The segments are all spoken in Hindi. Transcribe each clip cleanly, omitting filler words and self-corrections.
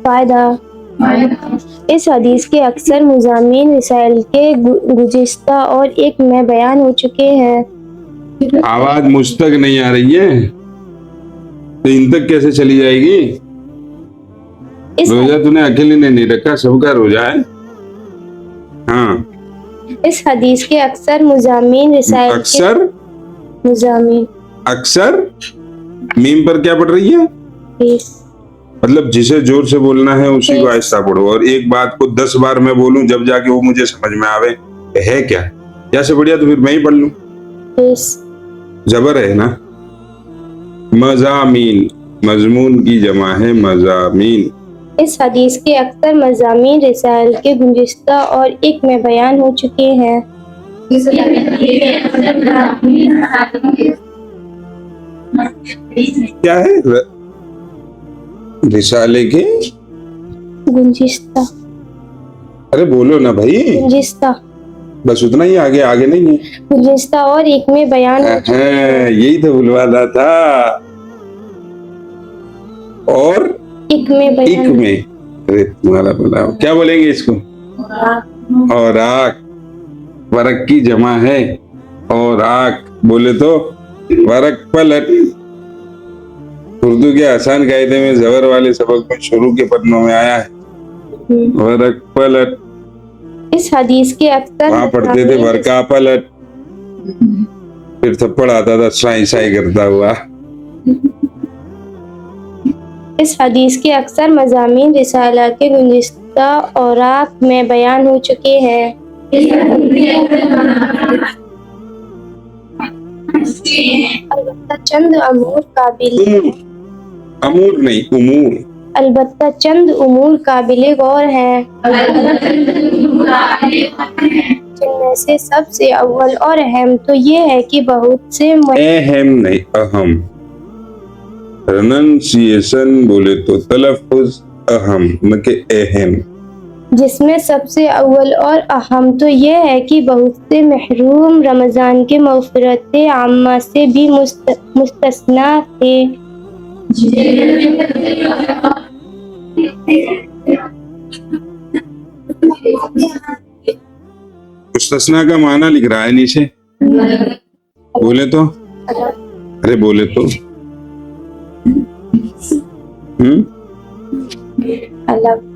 फायदा। इस हदीस के अक्सर मज़ामीन रसाइल के गुज़िश्ता और एक में बयान हो चुके हैं। आवाज मुझ तक नहीं आ रही है तो इन तक कैसे चली जाएगी? रोजा तूने अकेले ने नहीं रखा, सबका रोजा है। हाँ, इस हदीस के अक्सर मज़ामीन रसाइल अक्सर मज़ामीन अक्सर मीम पर क्या पढ़ रही है? मतलब जिसे जोर से बोलना है उसी को आहिस्ता पढ़ो, और एक बात को 10 बार मैं बोलूं जब जाके वो मुझे समझ में आवे है क्या, या से बढ़िया तो फिर मैं ही पढ़ लूं। जबर है ना। मज़ामीन, मजमून की जमा है मज़ामीन। इस हदीस के अक्सर मज़ामीन रसाइल के गुज़िश्ता और एक में बयान हो चुके हैं। क्या है? रिसाले के गुंजिश्ता। अरे बोलो ना भाई। गुंजिश्ता, बस उतना ही, आगे आगे नहीं है। गुंजिश्ता और एक में बयान हो चुके हैं। यही तो बुलवाना था। और एक में बयान। एक में, अरे तुम्हारा बुलाओ, क्या बोलेंगे इसको? और आक, वरक की जमा है। और आक बोले तो वरक पलट। उर्दू के आसान कायदे में जबर वाले सबक में शुरू के पन्नों में आया है वरक पलट। इस हदीस के अक्सर वहां पढ़ते थे वरका पलट, फिर थप्पड़ आता था साई साई करता हुआ। इस हदीस के अक्सर मज़ामीन रिसाला के गुंजिश्ता और आक में बयान हो चुके हैं। अलबत्ता चंद अमूर काबिल, अमूर नहीं उमूर, अलबत्ता चंद उमूर काबिल गौर हैं, जिनमें से सबसे अव्वल और अहम तो ये है कि बहुत से अहम नहीं अहम, प्रोनंसिएशन बोले तो तलफ़ुज़ अहम न कि अहम। जिसमें सबसे अव्वल और अहम तो ये है कि बहुत से महरूम रमज़ान के मग़फ़िरत आम्मा से भी मुस्तस्ना थे। मुस्तस्ना का माना लिख रहा है नीचे, बोले तो, अरे बोले तो अलग।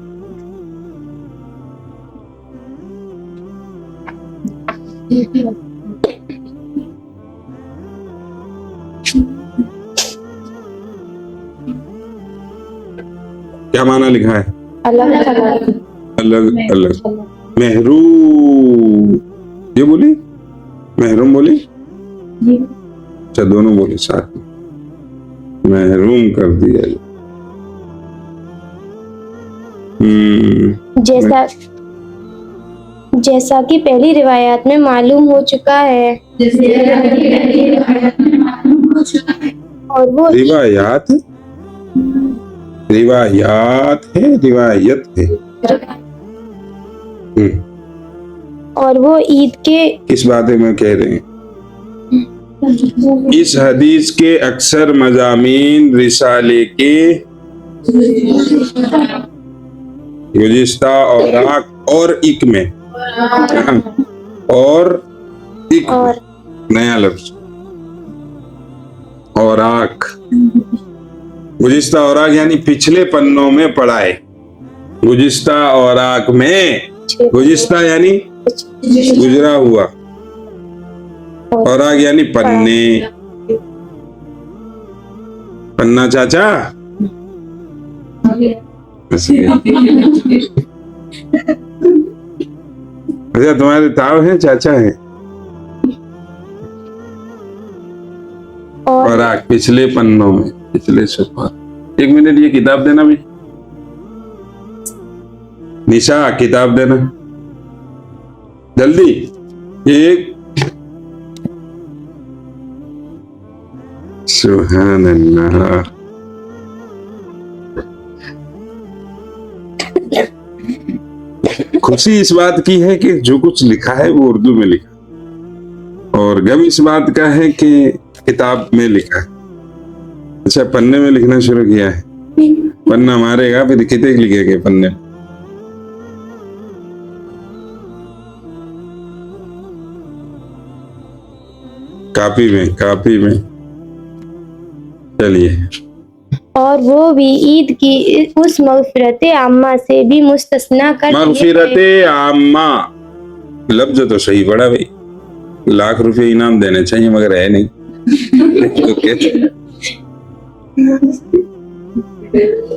क्या माना लिखा है? अलग अलग अलग अलग। महरूम, ये बोली महरूम बोली, अच्छा दोनों बोले साथ में, महरूम कर दिया। जैसा कि पहली रिवायात में मालूम हो चुका है। और वो रिवायात रिवायात है, रिवायत है। और वो ईद के किस बातें में कह रहे हैं? इस हदीस के अक्सर मज़ामीन रिसाले के गुज़िश्ता और आक और इक में, और इक और नया लफ्ज, और आक गुज़िश्ता और आक यानी पिछले पन्नों में पढ़ा है। गुज़िश्ता और आक में, गुज़िश्ता यानी गुजरा हुआ, और आग यानी पन्ने, पन्ना चाचा। अच्छा तुम्हारे ताऊ हैं चाचा हैं? और आग पिछले पन्नों में, पिछले सफा। 1 मिनट ये किताब देना भी, निशा किताब देना जल्दी। एक सुभान अल्लाह। खुशी इस बात की है कि जो कुछ लिखा है वो उर्दू में लिखा, और गम इस बात का है कि किताब में लिखा है। अच्छा पन्ने में लिखना शुरू किया है। पन्ना मारेगा फिर कितने लिखेंगे पन्ने। कापी में चलिए। और वो भी ईद की उस मगफिरत आम्मा से भी मुस्तस्ना कर दिए मगफिरत गए। आम्मा लफ्ज तो सही पड़ा भाई, लाख रुपए इनाम देने चाहिए मगर है नहीं।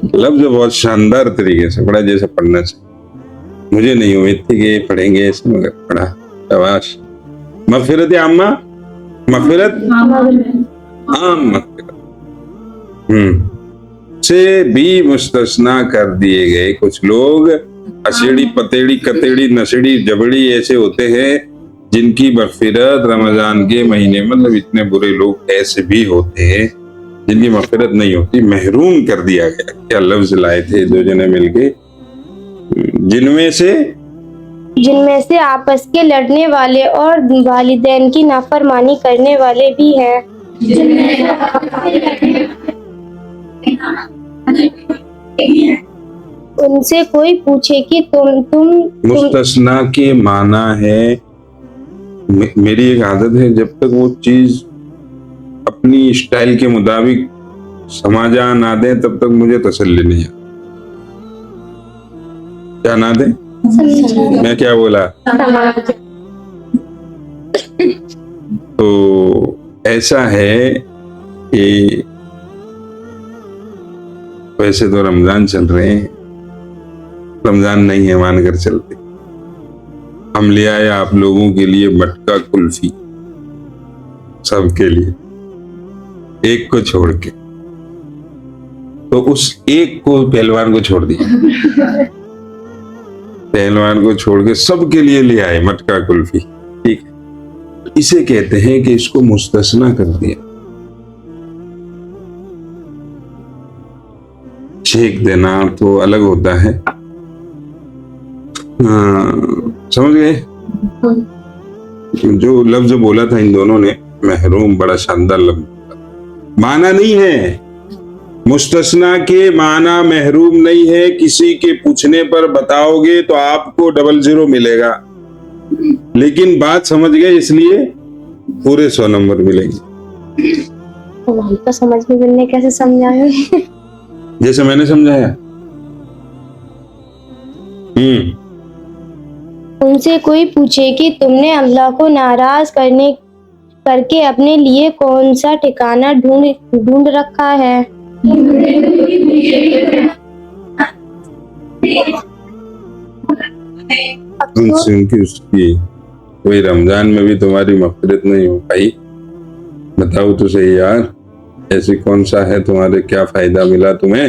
तो लफ्ज बहुत शानदार तरीके से पढ़ा, जैसे पढ़ना चाहिए। मुझे नहीं उम्मीद थी कि पढ़ेंगे ऐसे, मगर पढ़ा, शाबाश। मगफिरत आम्मा, मगफिरत आम, से भी मुस्तस्ना कर दिए गए। कुछ लोग असेड़ी पतेड़ी कतेड़ी नसेड़ी जबड़ी ऐसे होते हैं जिनकी मगफिरत रमजान के महीने, मतलब इतने बुरे लोग ऐसे भी होते हैं जिनकी मगफिरत नहीं होती, महरूम कर दिया गया। क्या लफ्ज लाए थे दो जने मिलके, जिनमें से आपस के लड़ने वाले और वालिदैन की नाफरमानी करने वाले भी हैं। उनसे कोई पूछे कि तुम मुस्तस्ना के माना है, मेरी एक आदत है, जब तक वो चीज अपनी स्टाइल के मुताबिक समाजा ना दे तब तक मुझे तसल्ली नहीं है। क्या ना दे, मैं क्या बोला? तो ऐसा है कि वैसे तो रमजान चल रहे हैं, रमजान नहीं है मानकर चलते। हम ले आए आप लोगों के लिए मटका कुल्फी, सबके लिए, एक को छोड़ के। तो उस एक को, पहलवान को छोड़ दिया, पहलवान को छोड़ के सबके लिए ले आए मटका कुल्फी, ठीक है। इसे कहते हैं कि इसको मुस्तस्ना कर दिया। शेक देना तो अलग होता है, समझ गए? जो लफ्ज बोला था इन दोनों ने, महरूम, बड़ा शानदार लफ्ज। माना नहीं है मुस्तस्ना के, माना महरूम नहीं है। किसी के पूछने पर बताओगे तो आपको 00 मिलेगा, लेकिन बात समझ गए इसलिए पूरे 100 नंबर मिलेंगे। हम तो समझ में बनने कैसे समझाएंगे? जैसे मैंने समझाया। उनसे कोई पूछे कि तुमने अल्लाह को नाराज करके अपने लिए कौन सा ठिकाना ढूंढ रखा है। उसकी कोई रमजान में भी तुम्हारी मगफिरत नहीं हो पाई, बताओ तो सही यार, ऐसे कौन सा है तुम्हारे, क्या फायदा मिला तुम्हें?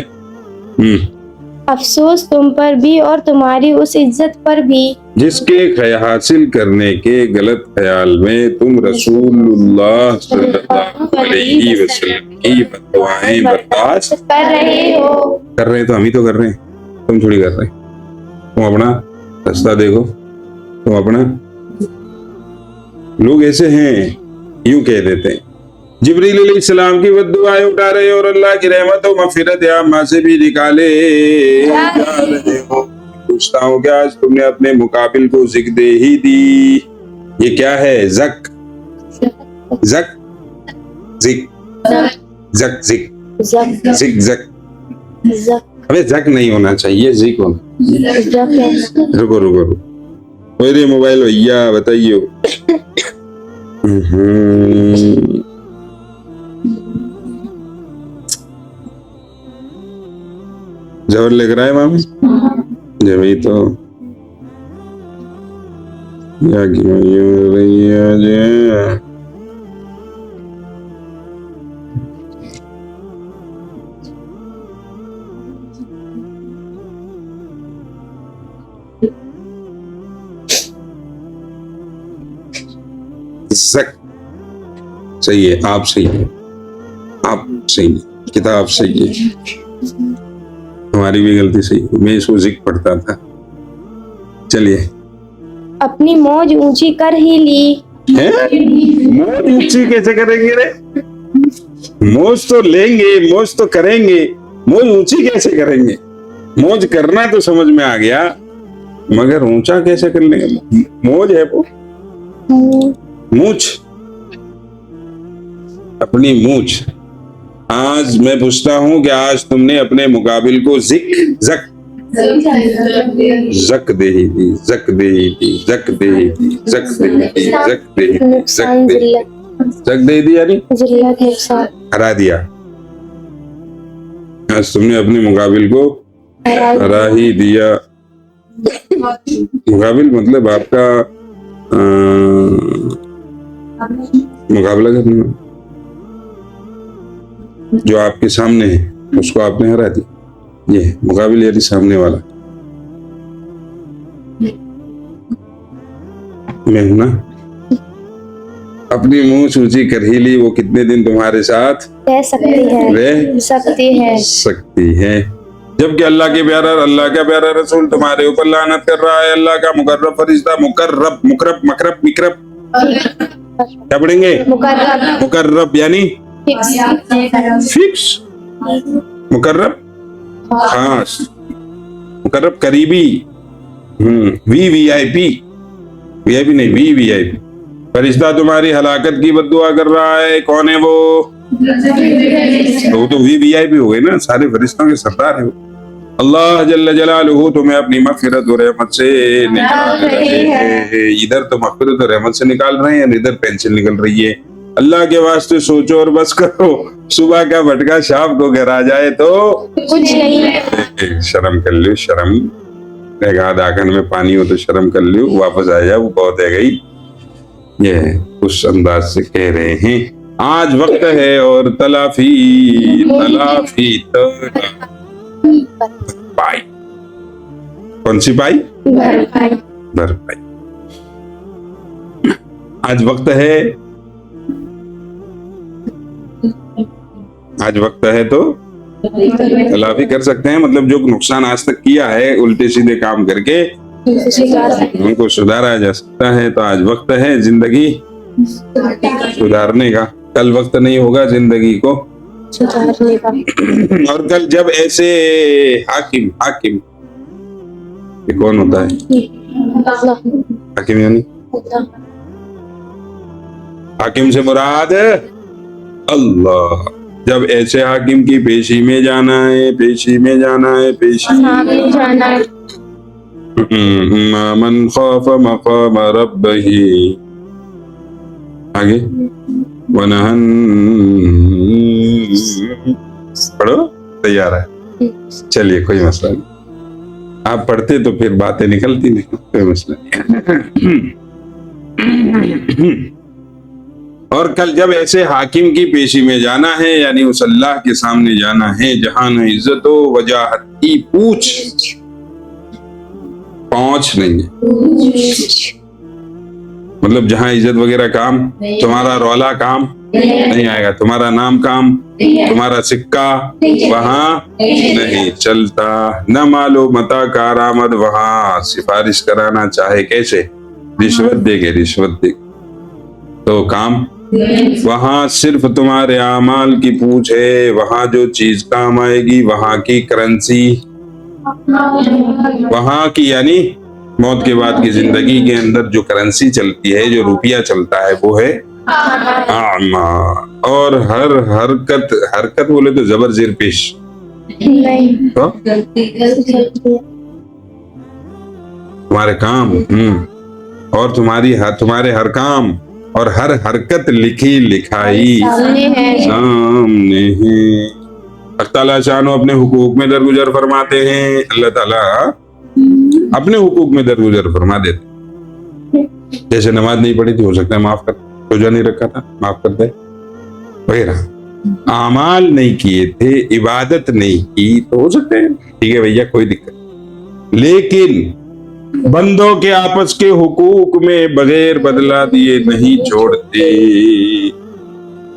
अफसोस तुम पर भी और तुम्हारी उस इज्जत पर भी जिसके हासिल करने के गलत ख्याल में तुम रसूलुल्लाह सल्लल्लाहु अलैहि वसल्लम की बददुआएं बर्दाश्त कर रहे हो। कर रहे हैं तो हम ही तो कर रहे हैं, तुम थोड़ी कर रहे। तुम अपना रास्ता देखो, तुम अपना। लोग ऐसे हैं, यूं कह देते हैं जिब्रील अलैहिस्सलाम की बद्दुआएं उठा रहे और अल्लाह की रहमत और मग़फ़िरत आम्मा से भी निकाले जा रहे हो। पूछता हूँ क्या आज तुमने अपने मुकाबिल को ज़िक दे ही दी? ये क्या है? ज़क ज़क ज़िक ज़क ज़िक ज़िक ज़क। अबे ज़क नहीं होना चाहिए, ज़िक होना। रुको रुको रुको, मेरे मोबाइल भैया बताइए। जबर लिख रहा है मामी, जब ही तो या कि रही है। सही है, आप सही है, आप सही है, किताब सही है, हमारी भी गलती सही है, मैं इसको ज़िक पढ़ता था। चलिए, अपनी मौज ऊंची कर ही ली है? मौज ऊंची कैसे करेंगे रे? मौज तो लेंगे, मौज तो करेंगे, मौज ऊंची कैसे करेंगे? मौज करना तो समझ में आ गया, मगर ऊंचा कैसे कर लेंगे? मौज है वो मूछ, अपनी मूछ। आज मैं पूछता हूं कि आज तुमने अपने मुकाबिल को जिक जक जक दे दी, जक दे दी, जक दे दी, जक दे दी, जक दे दी, नुकसान, जिल्लत, जक दे दी यानी जिल्लत, नुकसान, हरा दिया। आज तुमने अपने मुकाबिल को हरा ही दिया। मुकाबिल मतलब आपका मुकाबला करना, जो आपके सामने है उसको आपने हरा दिया। ये मुकाबिल यानी सामने वाला। मैं हूं ना, अपनी मुंह ऊंची कर ही ली, वो कितने दिन तुम्हारे साथ रह सकती है। जबकि अल्लाह के प्यारा, अल्लाह का प्यारा रसूल तुम्हारे ऊपर लानत कर रहा है। अल्लाह का मुकर्रब फरिश्ता, मुकर्रब मुकरब मकरब मिकरब, क्या पढ़ेंगे? मुकर्रब यानी फिक्स, मुकर्रब खास, मुकर्रब करीबी, वीआईपी, वीआईपी नहीं वीवीआईपी। फरिश्ता तुम्हारी हलाकत की बद्दुआ कर रहा है। कौन है वो? तो वीवीआईपी हो गए ना, सारे फरिश्तों के सरदार है वो। अल्लाह जल्ल जलालुहु तुम्हें अपनी मग़फ़िरत और रहमत से निकाल रहे हैं। इधर तो मग़फ़िरत और रहमत से निकाल रहे हैं, इधर पेंसिल निकल रही है। अल्लाह के वास्ते सोचो और बस करो, सुबह का भटका शाम को घर आ जाए तो कुछ नहीं। शर्म कर लो, शर्म। एक आध आंखन में पानी हो तो शर्म कर लो, वापस आ जाओ, वो बहुत है गई। ये उस अंदाज से कह रहे हैं आज वक्त है और तलाफी तलाफी पाई। कौन सी पाई? भरपाई। आज वक्त है, आज वक्त है तो तलाफी कर सकते हैं। मतलब जो नुकसान आज तक किया है उल्टे सीधे काम करके, उनको सुधारा जा सकता है। तो आज वक्त है जिंदगी सुधारने का। कल वक्त नहीं होगा जिंदगी को सुधारने का। और कल जब ऐसे हाकिम, हाकिम ये कौन होता है? हाकिम यानी हाकिम से मुराद अल्लाह। जब ऐसे हाकिम की पेशी में जाना है, पेशी में जाना है, पेशी में जाना है। मन खौफ मक़ाम रब्बिही, आगे वनहन, पढ़ो, तैयार है? चलिए कोई मसला नहीं, आप पढ़ते तो फिर बातें निकलती नहीं, कोई मसला नहीं। और कल जब ऐसे हाकिम की पेशी में जाना है, यानी उस अल्लाह के सामने जाना है जहां न इज्जत व वजाहत की पूछ पहुंच नहीं है। मतलब जहां इज्जत वगैरह काम, तुम्हारा रौला काम नहीं आएगा, तुम्हारा नाम काम, तुम्हारा सिक्का वहां नहीं चलता। न मालो मता कारामद, वहां सिफारिश कराना चाहे कैसे, रिश्वत देके, रिश्वत दे तो काम। वहां सिर्फ तुम्हारे आमाल की पूछ है। वहां जो चीज काम आएगी, वहां की करेंसी, वहां की यानी मौत के बाद की जिंदगी के अंदर जो करेंसी चलती है, जो रुपया चलता है, वो है आमाल। और हर हरकत, हरकत बोले तो जबर जेर पेश नहीं, तो तुम्हारे काम और तुम्हारे हर काम और हर हरकत लिखी लिखाई सामने है। अल्लाह शानो अपने हुकूक में दरगुजर फरमाते हैं। अल्लाह ताला अपने हुकूक में दरगुजर फरमा देते। जैसे नमाज नहीं पढ़ी थी, हो सकता है माफ कर, रोजा नहीं रखा था, माफ कर दे वगैरह। आमाल नहीं किए थे, इबादत नहीं की, तो हो सकते हैं, ठीक है भैया, कोई दिक्कत। लेकिन बंदों के आपस के हुकूक में बगैर बदला दिए नहीं छोड़ते।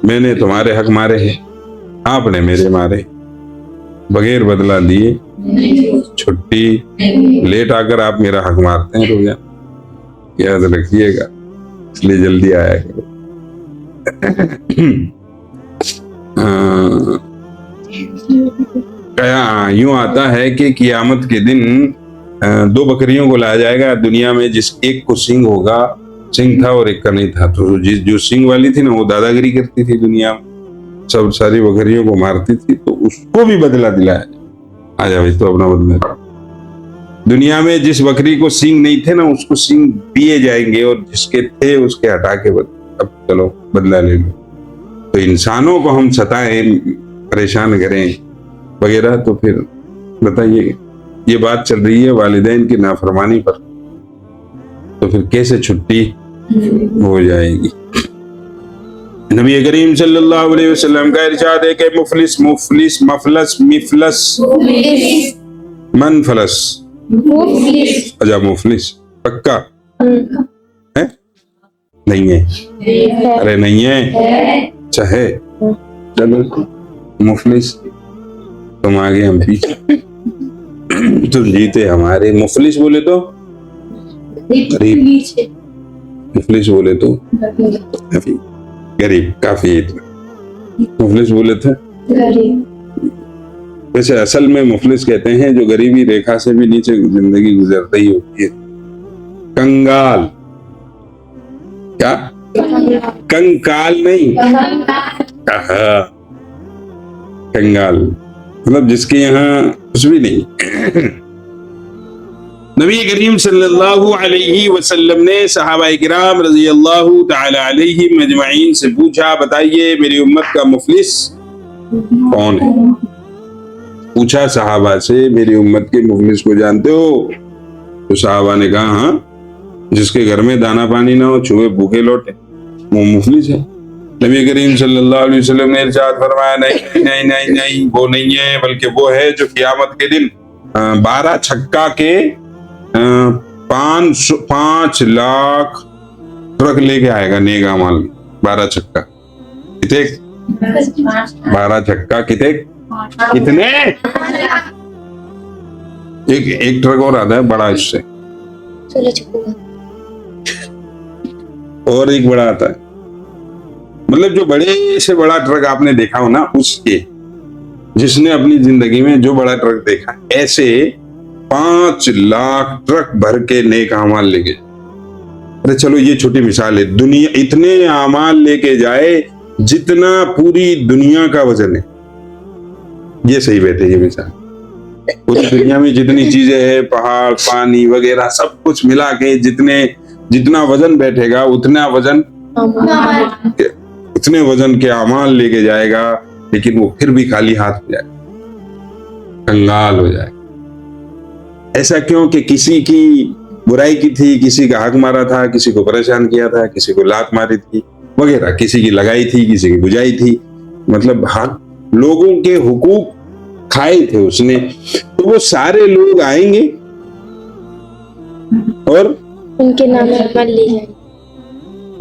मैंने तुम्हारे हक मारे हैं, आपने मेरे मारे, बगैर बदला दिए छुट्टी लेट आकर आप मेरा हक मारते हैं रोजा, याद रखिएगा, इसलिए जल्दी आया करो। क्या यूं आता है कि कियामत के दिन दो बकरियों को लाया जाएगा दुनिया में, जिस एक को सिंग होगा, सिंग था और एक का नहीं था। तो जो सिंग वाली थी ना वो दादागिरी करती थी दुनिया में, सब सारी बकरियों को मारती थी, तो उसको भी बदला दिलाया। आ जा भाई, तो अपना बदला। दुनिया में जिस बकरी को सिंग नहीं थे ना उसको सिंग दिए जाएंगे, और जिसके थे उसके हटा के अब चलो बदला ले लो। तो इंसानों को हम सताएं, परेशान करें वगैरह, तो फिर बताइए, ये बात चल रही है वालिदैन की नाफरमानी पर, तो फिर कैसे छुट्टी हो जाएगी। नबी करीम सल्लल्लाहु अलैहि वसल्लम का इरशाद है कि मुफलिस मुफलिस मफलस मिफलस मनफलस। अच्छा, मुफलिस पक्का है? नहीं है? अरे नहीं है, अच्छा है। चलो मुफलिस तुम आगे हम पीछे, तुम जीते हमारे। मुफलिस बोले तो गरीब, मुफलिस बोले तो गरीब, काफी। मुफलिस बोले थे गरीब। वैसे असल में मुफलिस कहते हैं जो गरीबी रेखा से भी नीचे जिंदगी गुजरती ही होती है। कंगाल, क्या कंकाल नहीं, कंगाल मतलब जिसके यहाँ कुछ भी नहीं। नबी करीम सल्लल्लाहु अलैहि वसल्लम ने सहाबाए किराम रज़ी अल्लाहु तआला अलैहिम अजमईन से पूछा, बताइए मेरी उम्मत का मुफलिस कौन है? पूछा सहाबा से, मेरी उम्मत के मुफलिस को जानते हो? तो सहाबा ने कहा, हाँ, जिसके घर में दाना पानी ना हो, छुए भूखे लौटे, वो मुफलिस है। नबी करीम सल्लल्लाहु अलैहि वसल्लम ने इरशाद फरमाया, नहीं नहीं नहीं नहीं, वो नहीं है, बल्कि वो है जो कियामत के दिन 12 छक्का के 5 लाख ट्रक लेके आएगा नेक अमाल। 12 छक्का कितने? 12 छक्का कितने? एक ट्रक और आता है बड़ा, इससे और एक बड़ा आता है, मतलब जो बड़े से बड़ा ट्रक आपने देखा हो ना, उसके जिसने अपनी जिंदगी में जो बड़ा ट्रक देखा, ऐसे 5 लाख ट्रक भर के नेक अमाल लेके। अरे चलो ये छोटी मिसाल है, दुनिया इतने अमाल लेके जाए जितना पूरी दुनिया का वजन है। ये सही बैठे ये मिसाल, पूरी दुनिया में जितनी चीजें हैं, पहाड़ पानी वगैरह सब कुछ मिला के जितना वजन बैठेगा उतना वजन उतने वजन के अमाल लेके जाएगा, लेकिन वो फिर भी खाली हाथ हो जाए, कंगाल हो जाए। ऐसा क्यों? कि किसी की बुराई की थी, किसी का हक मारा था, किसी को परेशान किया था, किसी को लात मारी थी वगैरह, किसी की लगाई थी, किसी की बुझाई थी, मतलब हक, लोगों के हुकूक खाए थे उसने। तो वो सारे लोग आएंगे और उनके नाम पर ले जाएंगे,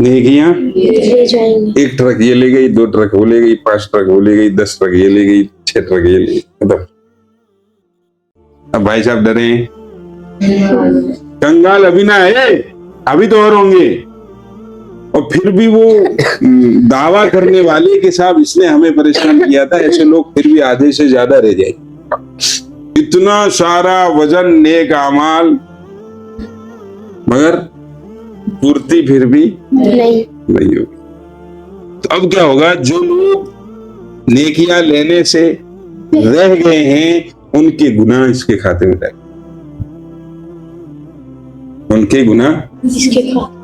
नेकियां ले जाएंगे। 1 ट्रक ये ले गई, 2 ट्रक वो ले गई, 5 ट्रक वो ले गई, 10 ट्रक ये ले गई, 6 ट्रक ये ले गई। मतलब अब भाई साहब डरे, कंगाल अभी ना है, अभी तो और होंगे। और फिर भी वो दावा करने वाले के साथ इसने हमें परेशान किया था, ऐसे लोग फिर भी आधे से ज्यादा रह जाएंगे। इतना सारा वजन नेक अमाल, मगर पूर्ति फिर भी नहीं होगी। तो अब क्या होगा? जो लोग नेकियां लेने से रह गए हैं उनके गुनाह इसके खाते में जाएंगे, उनके गुनाह इसके खाते।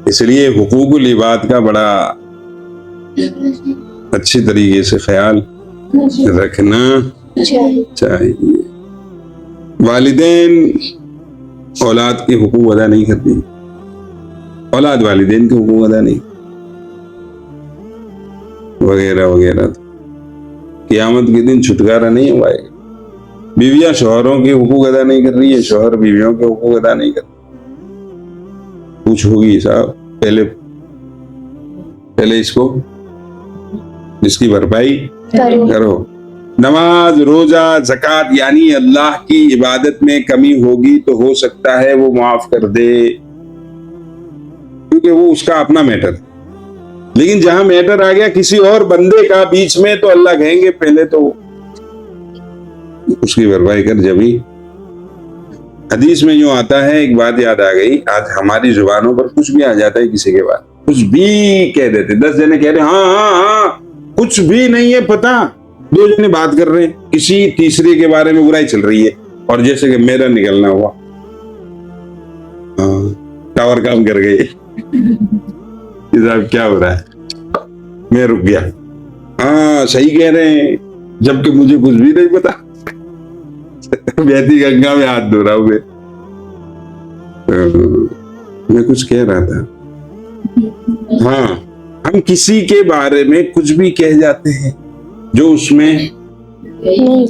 इसलिए हुकूकुल इबाद का बड़ा अच्छी तरीके से ख्याल रखना चाहिए। वालिदैन औलाद के हुकूक अदा नहीं करती, औलाद वालिदैन के हुकूक अदा नहीं, वगैरह वगैरह। क़यामत के दिन छुटकारा नहीं हो पाएगा। बीवियां शौहरों के हुकूक अदा नहीं कर रही है, शौहर बीवियों के हुकूक अदा नहीं कर रहे। पूछ होगी साहब, पहले इसको इसकी भरपाई करो। नमाज रोजा ज़कात यानी अल्लाह की इबादत में कमी होगी तो हो सकता है वो माफ कर दे, क्योंकि वो उसका अपना मैटर। लेकिन जहां मैटर आ गया किसी और बंदे का बीच में, तो अल्लाह कहेंगे पहले तो उसकी भरपाई कर। जब ही हदीस में यूं आता है, एक बात याद आ गई, आज हमारी जुबानों पर कुछ भी आ जाता है, किसी के बाद कुछ भी कह देते, 10 जने कह रहे हाँ हाँ हाँ, कुछ भी नहीं है पता, 2 जने बात कर रहे हैं, किसी तीसरे के बारे में बुराई चल रही है, और जैसे कि मेरा निकलना हुआ, टावर काम कर गए, साहब क्या हो रहा है, मैं रुक गया, हाँ सही कह रहे हैं, जबकि मुझे कुछ भी नहीं पता। बहती गंगा में हाथ धो रहा हूं मैं कुछ कह रहा था। हाँ, हम किसी के बारे में कुछ भी कह जाते हैं जो उसमें है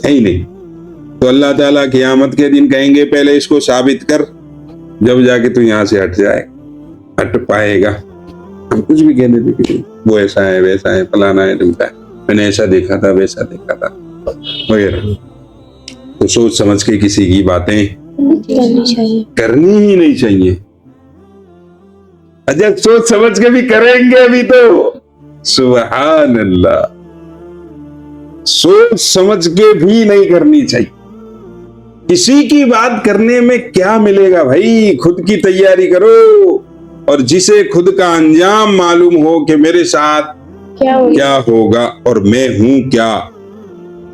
ही नहीं, तो अल्लाह ताला क़यामत के दिन कहेंगे पहले इसको साबित कर, जब जाके तू यहाँ से हट जाए, हट पाएगा। हम कुछ भी कह देते कि वो ऐसा है, वैसा है, फलाना है, ढिमका है, मैंने ऐसा देखा था, वैसा देखा था वगैरह। तो सोच समझ के किसी की बातें करनी ही नहीं चाहिए। अजब, सोच समझ के भी करेंगे अभी तो सुभान अल्लाह, सोच समझ के भी नहीं करनी चाहिए। किसी की बात करने में क्या मिलेगा भाई, खुद की तैयारी करो, और जिसे खुद का अंजाम मालूम हो कि मेरे साथ क्या होगा, और मैं हूं क्या,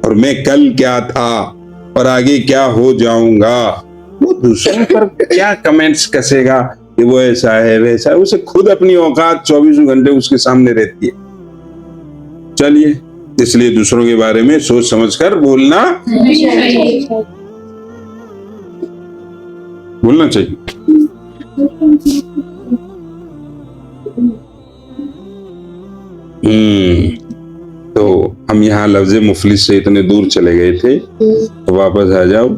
और मैं कल क्या था, और आगे क्या हो जाऊंगा, वो दूसरों पर क्या कमेंट्स कसेगा कि वो ऐसा है वैसा है, उसे खुद अपनी औकात 24 घंटे उसके सामने रहती है। चलिए, इसलिए दूसरों के बारे में सोच समझकर बोलना चाहिए। तो हम यहाँ लफ्ज़ मुफलिस से इतने दूर चले गए थे, तो वापस आ जाओ,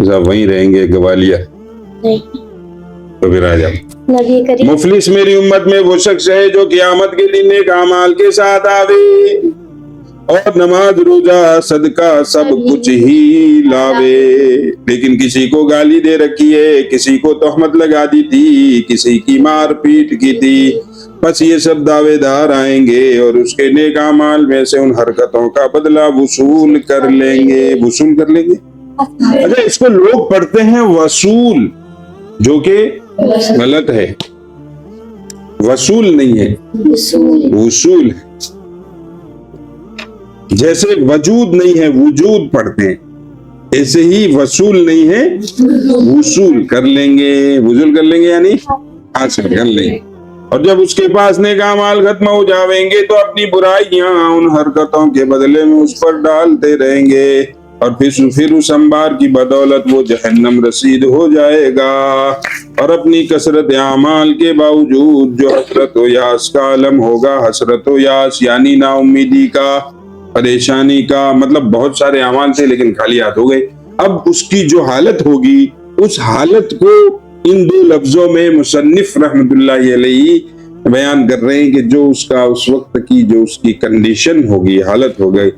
सब वहीं रहेंगे ग्वालियर, तो फिर आ जाओ। मुफलिस मेरी उम्मत में वो शख्स है जो क़यामत के दिन नेक अमाल के साथ आवे और नमाज रोजा सदका सब कुछ ही लावे, लेकिन किसी को गाली दे रखी है, किसी को तोहमत लगा दी थी, किसी की मार पीट की थी, बस ये सब दावेदार आएंगे और उसके नेक अमाल में से उन हरकतों का बदला वसूल कर लेंगे। वसूल कर लेंगे, अच्छा इसको लोग पढ़ते हैं वसूल, जो कि गलत है, वसूल नहीं है, वसूल है। जैसे वजूद नहीं है, वजूद पढ़ते हैं, ऐसे ही वसूल नहीं है, वसूल कर लेंगे। वसूल कर लेंगे यानी हासिल कर लेंगे, और जब उसके पास नेक अमाल खत्म हो जाएंगे तो अपनी बुराइयां उन हरकतों के बदले में उस पर डालते रहेंगे, और फिर उस अंबार की बदौलत वो जहन्नम रसीद हो जाएगा। और अपनी कसरत अमाल के बावजूद जो हसरत व यास का आलम होगा, हसरत व यास यानी नाउम्मीदी का, परेशानी का, मतलब बहुत सारे अमाल थे लेकिन खाली हाथ हो गए, अब उसकी जो हालत होगी, उस हालत को इन 2 लफ्जों में मुसन्निफ रहमतुल्लाहि अलैहि बयान कर रहे हैं कि जो उसका उस वक्त की जो उसकी कंडीशन होगी, हालत हो गई,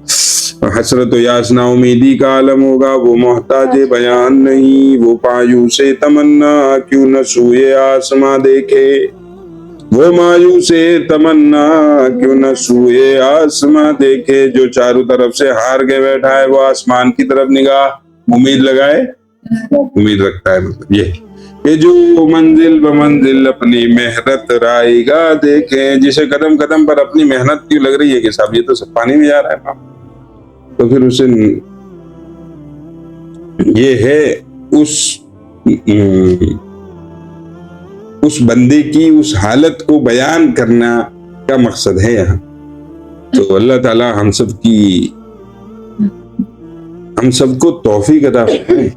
हसरत व यास ना उम्मीदी का आलम होगा, वो मोहताज बयान नहीं, वो पायू से तमन्ना क्यों न सूए आसमां देखे, वो मायूस तमन्ना क्यों न सूए आसमां देखे, जो चारों तरफ से हार के बैठा है वो आसमान की तरफ निगाह उम्मीद लगाए, उम्मीद रखता है। मतलब ये जो मंजिल ब मंजिल अपनी मेहनत रायगा देखे, जिसे कदम कदम पर अपनी मेहनत क्यों लग रही है कि साहब ये तो सब पानी में जा रहा है बाप, तो फिर उसे ये है उस बंदे की उस हालत को बयान करना का मकसद है यहाँ। तो अल्लाह ताला हम सबको तौफीक अता फरमाए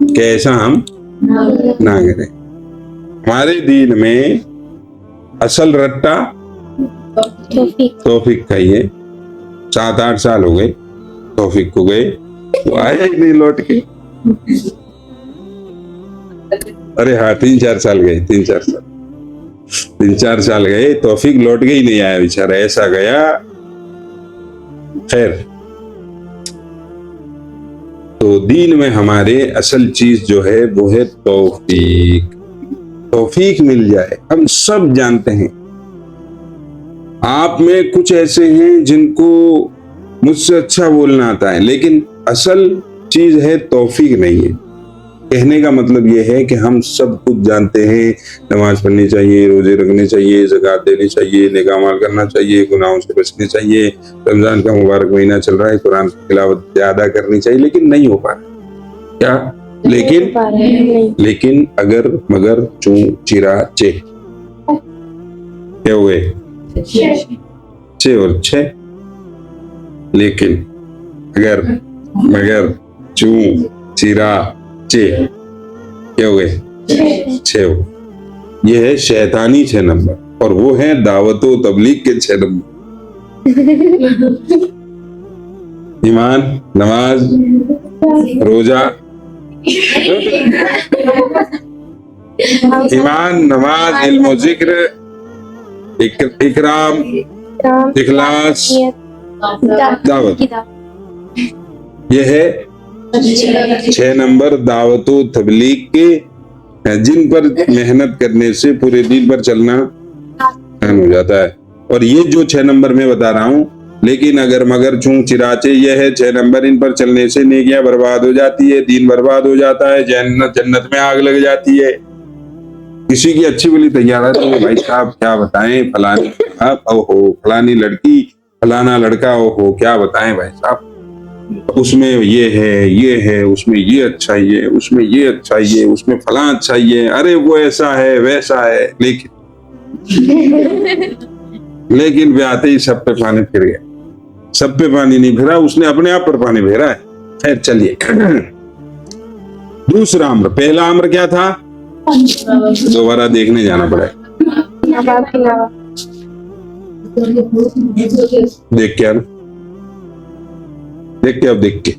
कि ऐसा हम ना करें। हमारे दीन में असल रट्टा तौफीक का ही है। 7-8 साल हो गए तौफीक को गए, वो आया ही नहीं लौट के। अरे हाँ 3-4 साल गए, 3-4 साल गए, तौफीक लौट के ही नहीं आया बेचारा, ऐसा गया। खैर, तो दीन में हमारे असल चीज जो है वो है तौफीक। तौफीक मिल जाए। हम सब जानते हैं, आप में कुछ ऐसे हैं जिनको मुझसे अच्छा बोलना आता है, लेकिन असल चीज है, तौफीक नहीं है। कहने का मतलब ये है कि हम सब कुछ जानते हैं, नमाज पढ़नी चाहिए, रोजे रखने चाहिए, ज़कात देनी चाहिए, नेक अमाल करना चाहिए, गुनाहों से बचने चाहिए, रमजान का मुबारक महीना चल रहा है, कुरान की तिलावत ज्यादा करनी चाहिए, लेकिन नहीं हो पा रहा। क्या लेकिन अगर मगर चूं चिरा चे क्या हुए 6 और 6, लेकिन अगर मगर चूं चिरा चे क्या हुए 6 हो। ये है शैतानी 6 नंबर, और वो है दावतो तबलीग के 6 नंबर। ईमान, नमाज, रोजा, ईमान, नमाज, इल्म और जिक्र, इकराम, इखलास, दावत। ये है 6 नंबर दावतो तबलीग के, जिन पर मेहनत करने से पूरे दिन पर चलना आसान हो जाता है। और ये जो 6 नंबर मैं बता रहा हूँ, लेकिन अगर मगर चूं चिराचे, ये है 6 नंबर, इन पर चलने से नेकियां बर्बाद हो जाती है, दीन बर्बाद हो जाता है, जन्नत में आग लग जाती है। किसी की अच्छी बुरी तैयार है तो भाई साहब क्या बताएं, फलानी ओहो, फलानी लड़की, फलाना लड़का, ओहो क्या बताएं भाई साहब, उसमें ये है, उसमें ये अच्छा ये, उसमें ये अच्छा ये, उसमें फला अच्छा ये, अरे वो ऐसा है वैसा है, लेकिन ब्याहते ही सब पे पानी फिर गया। सब पे पानी नहीं फिरा, उसने अपने आप पर पानी फेरा है। खैर चलिए, दूसरा अम्र। पहला अम्र क्या था, दोबारा देखने जाना पड़ेगा। देख के आना, देख के, अब देख के।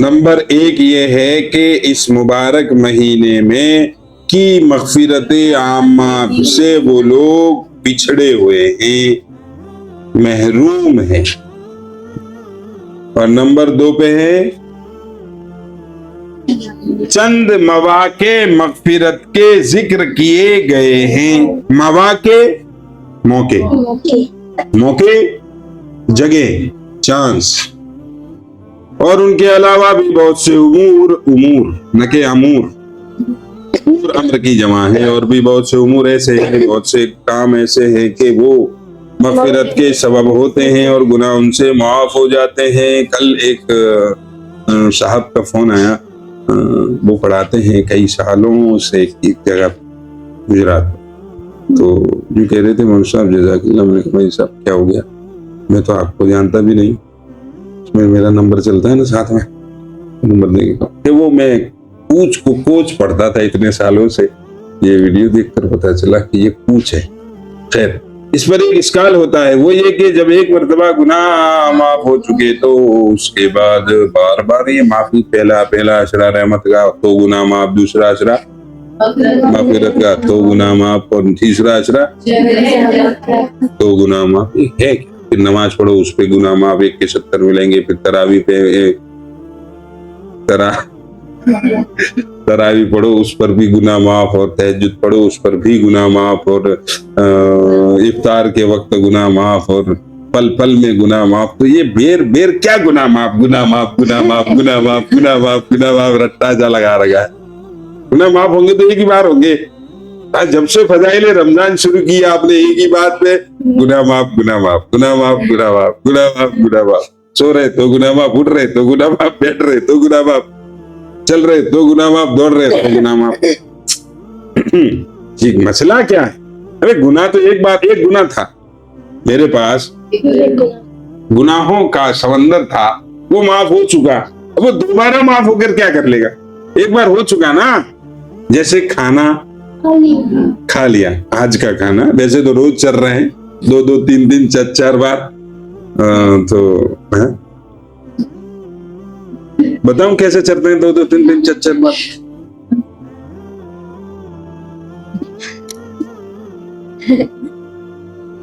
नंबर 1 ये है कि इस मुबारक महीने में की मग़फ़िरत आम्मा से वो लोग पिछड़े हुए हैं, महरूम हैं। और नंबर 2 पे है चंद मवाके मग़फ़िरत के जिक्र किए गए हैं। मवाके मौके, जगह, चांस, और उनके अलावा भी बहुत से उमूर न के अमूर अम्र की जमा है, और भी बहुत से उमूर ऐसे हैं, बहुत से काम ऐसे हैं कि वो मग़फ़िरत के सबब होते हैं और गुनाह उनसे माफ हो जाते हैं। कल एक साहब का फोन आया, वो पढ़ाते हैं कई सालों से एक जगह गुजरात, तो जो कह रहे थे मौलवी साहब जज़ाकल्लाह, मैंने कहा भाई साहब क्या हो गया, मैं तो आपको जानता भी नहीं, उसमें मेरा नंबर चलता है ना साथ में, नंबर देंगे कि वो मैं कोच पढ़ता था इतने सालों से, ये वीडियो देखकर पता चला कि ये कोच है। खैर, इस पर एक इश्काल होता है, वो ये कि जब एक मर्तबा गुनाह माफ हो चुके तो उसके बाद बार बार ये माफी, पहला अशरा रहमत का तो गुनाह माफ, दूसरा अशरा मग़फ़िरत का तो गुनाह माफ, और तीसरा अशरा तो गुनाह माफ है। फिर नमाज पढ़ो उस पे गुनाह माफ 1 के 70 मिलेंगे, फिर तरावी पे तरावी पढ़ो उस पर भी गुनाह माफ, और तहज्जुद पढ़ो उस पर भी गुनाह माफ, और इफ्तार के वक्त गुनाह माफ, और पल पल में गुनाह माफ। तो ये बेर क्या गुनाह माफ, रट्टा जा लगा रखा है। गुनाह माफ होंगे तो एक ही बार होंगे। जब से फजाइले रमजान शुरू की आपने एक ही बात पे गुनाह माफ, सो रहे तो गुनाह माफ, उठ रहे तो गुनाह माफ, बैठ रहे तो गुनाह माफ, चल रहे तो गुनाह माफ, दौड़ रहे तो गुनाह माफ। ठीक, मसला क्या है? अरे गुनाह तो एक गुनाह था मेरे पास, गुनाहों का समंदर था, वो माफ हो चुका, अब वो दोबारा माफ होकर क्या कर लेगा? एक बार हो चुका ना। जैसे खाना खा लिया, आज का खाना, वैसे तो रोज चल रहे हैं 2-2, 3-3, 4-4 बार, तो बताऊं कैसे चलते हैं 2-2, 3-3, 4-4 बार?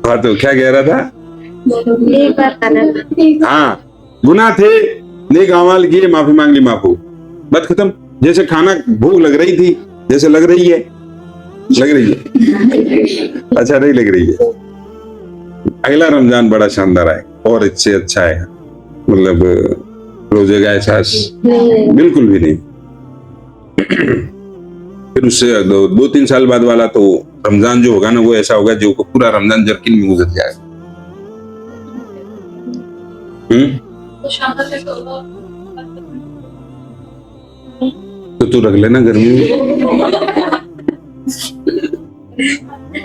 हाँ, तो क्या कह रहा था? एक बार खाना, हाँ, गुनाह थे, नेक अमाल किए, माफी मांग ली, माफ हो, बात खत्म। जैसे खाना भूख लग रही थी, जैसे लग रही है, अच्छा नहीं लग रही है, अगला रमजान बड़ा शानदार आएगा और इससे अच्छा आएगा। मतलब रोजे का एहसास बिल्कुल भी नहीं। फिर उससे 2-3 साल बाद वाला तो रमजान जो होगा ना वो ऐसा होगा जो पूरा रमजान जर्किन में गुजर जाएगा। तो तू रख लेना गर्मी में,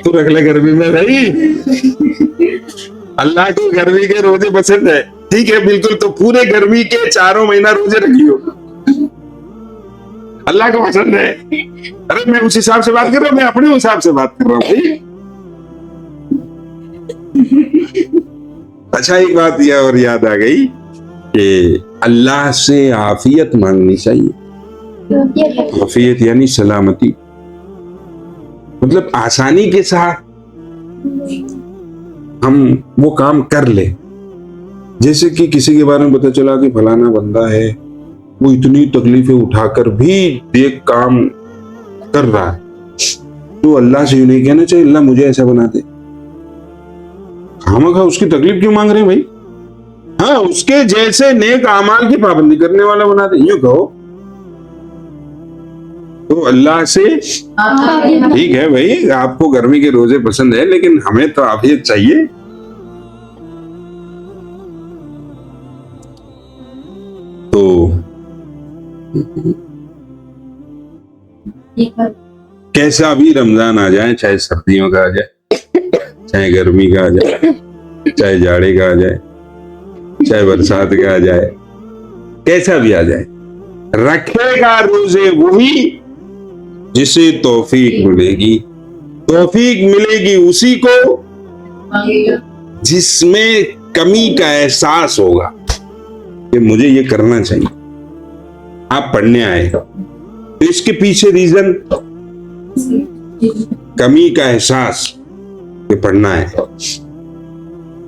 तू रख ले गर्मी में भाई। अल्लाह को गर्मी के रोजे पसंद है, ठीक है बिल्कुल। तो पूरे गर्मी के 4 महीना रोजे रखियो, अल्लाह को पसंद है। अरे मैं उस हिसाब से बात कर रहा हूँ, मैं अपने हिसाब से बात कर रहा हूँ भाई। अच्छा एक बात यह और याद आ गई कि अल्लाह से आफियत मांगनी चाहिए। आफियत यानी सलामती, मतलब आसानी के साथ हम वो काम कर ले। जैसे कि किसी के बारे में पता चला कि फलाना बंदा है, वो इतनी तकलीफें उठाकर भी एक काम कर रहा है, तो अल्लाह से यूं नहीं कहना चाहिए अल्लाह मुझे ऐसा बना दे। खामखा उसकी तकलीफ क्यों मांग रहे हैं भाई? हाँ, उसके जैसे नेक आमाल की पाबंदी करने वाला बना दे, यूं कहो तो अल्लाह से। ठीक है भाई, आपको गर्मी के रोजे पसंद है, लेकिन हमें तो आफियत चाहिए। तो कैसा भी रमजान आ जाए, चाहे सर्दियों का आ जाए, चाहे गर्मी का आ जाए, चाहे जाड़े का आ जाए, चाहे बरसात का आ जाए, कैसा भी आ जाए, रखेगा रोजे वही जिसे तौफीक मिलेगी। तौफीक मिलेगी उसी को जिसमें कमी का एहसास होगा कि मुझे ये करना चाहिए। आप पढ़ने आए तो इसके पीछे रीजन कमी का एहसास कि पढ़ना है।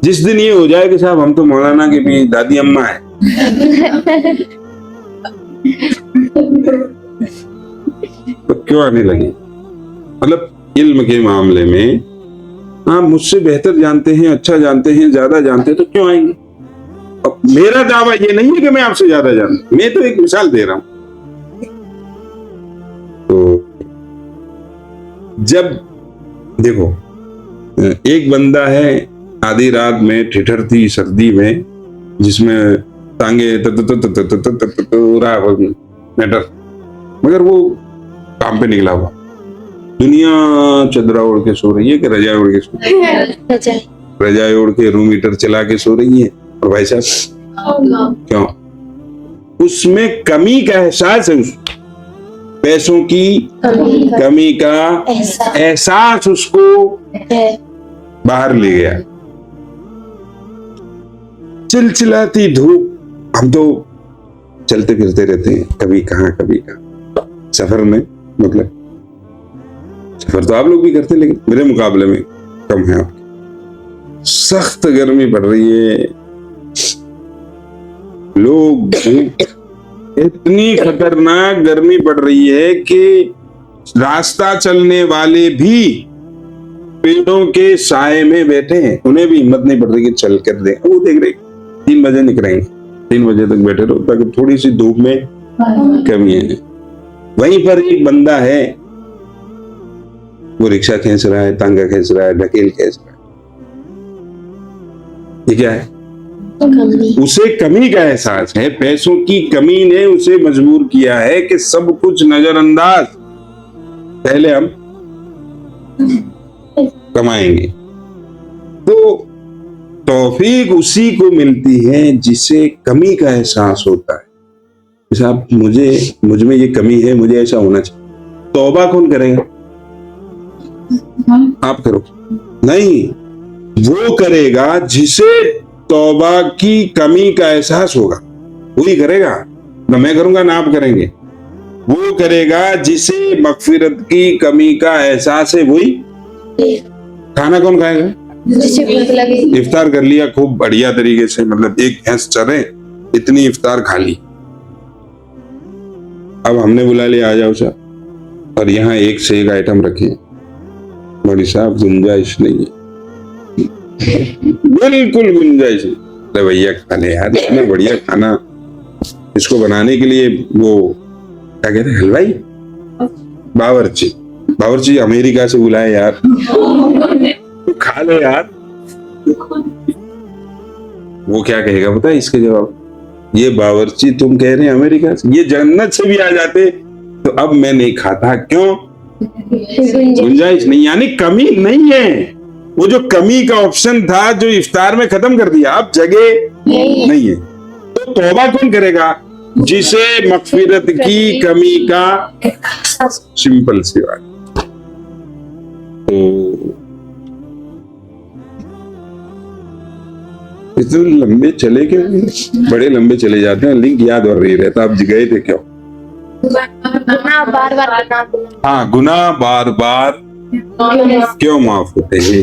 जिस दिन ये हो जाए कि साहब हम तो मौलाना की भी दादी अम्मा है, तो क्यों आने लगे? मतलब इल्म के मामले में आप मुझसे बेहतर जानते हैं, अच्छा जानते हैं, ज्यादा जानते हैं, तो क्यों आएंगे? अब मेरा दावा ये नहीं है कि मैं आपसे ज्यादा जानता, मैं तो एक मिसाल दे रहा हूं। तो जब देखो एक बंदा है आधी रात में ठिठुरती सर्दी में, जिसमें टांगे मैटर, मगर वो काम पे निकला हुआ, दुनिया चदरा ओढ़ के सो रही है कि रजाई ओढ़ के सो रही है? रजाई ओढ़ के रूम हीटर चला के सो रही है। और भाई साहब क्यों? उसमें कमी का एहसास है, उस पैसों की कमी का एहसास उसको बाहर ले गया। चिलचिलाती धूप, हम तो चलते फिरते रहते हैं, कभी कहां कभी कहां सफर में, मतलब सफर तो आप लोग भी करते हैं लेकिन मेरे मुकाबले में कम है आपकी। सख्त गर्मी पड़ रही है, लोग इतनी खतरनाक गर्मी पड़ रही है कि रास्ता चलने वाले भी पेड़ों के साए में बैठे हैं, उन्हें भी हिम्मत नहीं पड़ रही कि चल कर दे। वो देख रहे 3 बजे निकलेंगे, 3 बजे तक बैठे रहो ताकि थोड़ी सी धूप में कमी है। वहीं पर एक बंदा है, वो रिक्शा खींच रहा है, तांगा खींच रहा है, ढकेल खींच रहा है। ये क्या है? उसे कमी का एहसास है। पैसों की कमी ने उसे मजबूर किया है कि सब कुछ नजरअंदाज, पहले हम कमाएंगे। तो तौफीक उसी को मिलती है जिसे कमी का एहसास होता है। साहब मुझ में ये कमी है, मुझे ऐसा होना चाहिए। तौबा कौन करेगा? आप करो? नहीं, वो करेगा जिसे तौबा की कमी का एहसास होगा, वही करेगा। ना मैं करूंगा ना आप करेंगे। वो करेगा जिसे मगफिरत की कमी का एहसास है, वही। खाना कौन खाएगा? इफ्तार कर लिया खूब बढ़िया तरीके से, मतलब एक भैंस चरे इतनी इफ्तार खा ली। अब हमने बुला लिया, आ जाओ साहब, और यहाँ एक से एक आइटम रखे, बड़ी साहब गुंजाइश नहीं है। बिल्कुल गुंजाइश नहीं। अरे भैया खा ले यार, इतना बढ़िया खाना, इसको बनाने के लिए वो क्या कहते हैं, हलवाई, बावर्ची, बावर्ची अमेरिका से बुलाए यार, तो खा ले यार। वो क्या कहेगा पता है इसके जवाब, ये बावर्ची तुम कह रहे हैं अमेरिका से, ये जन्नत से भी आ जाते तो अब मैं नहीं खाता। क्यों? गुंजाइश नहीं, यानी कमी नहीं है। वो जो कमी का ऑप्शन था जो इफ्तार में खत्म कर दिया, अब जगह नहीं है। तो तौबा कौन करेगा? जिसे मगफिरत की कमी का, सिंपल सी बात। तो इतने लंबे चले क्यों? बड़े लंबे चले जाते हैं, लिंक याद और नहीं रहता। आप गए थे क्यों? गुनाह बार बार, हाँ, गुनाह बार बार क्यों माफ होते हैं?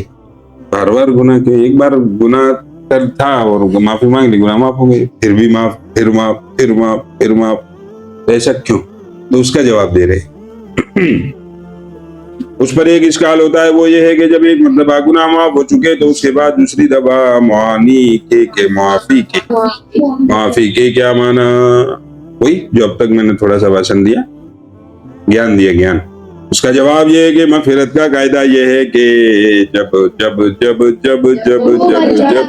बार बार गुनाह क्यों? एक बार गुनाह कर था और माफी मांग ली, गुनाह माफ हो गए, फिर भी माफ, फिर माफ, फिर माफ, फिर माफ, तो ऐसा क्यों? तो उसका जवाब दे रहे। उस पर एक इश्काल होता है, वो ये है कि जब एक मतलब गुनाह माफ हो चुके तो उसके बाद दूसरी दफा मुआनी के माफी के क्या माना? वही जो अब तक मैंने थोड़ा सा भाषण दिया, ज्ञान दिया, ज्ञान। उसका जवाब ये है कि मगफिरत का कायदा ये है कि जब जब जब जब जब जब जब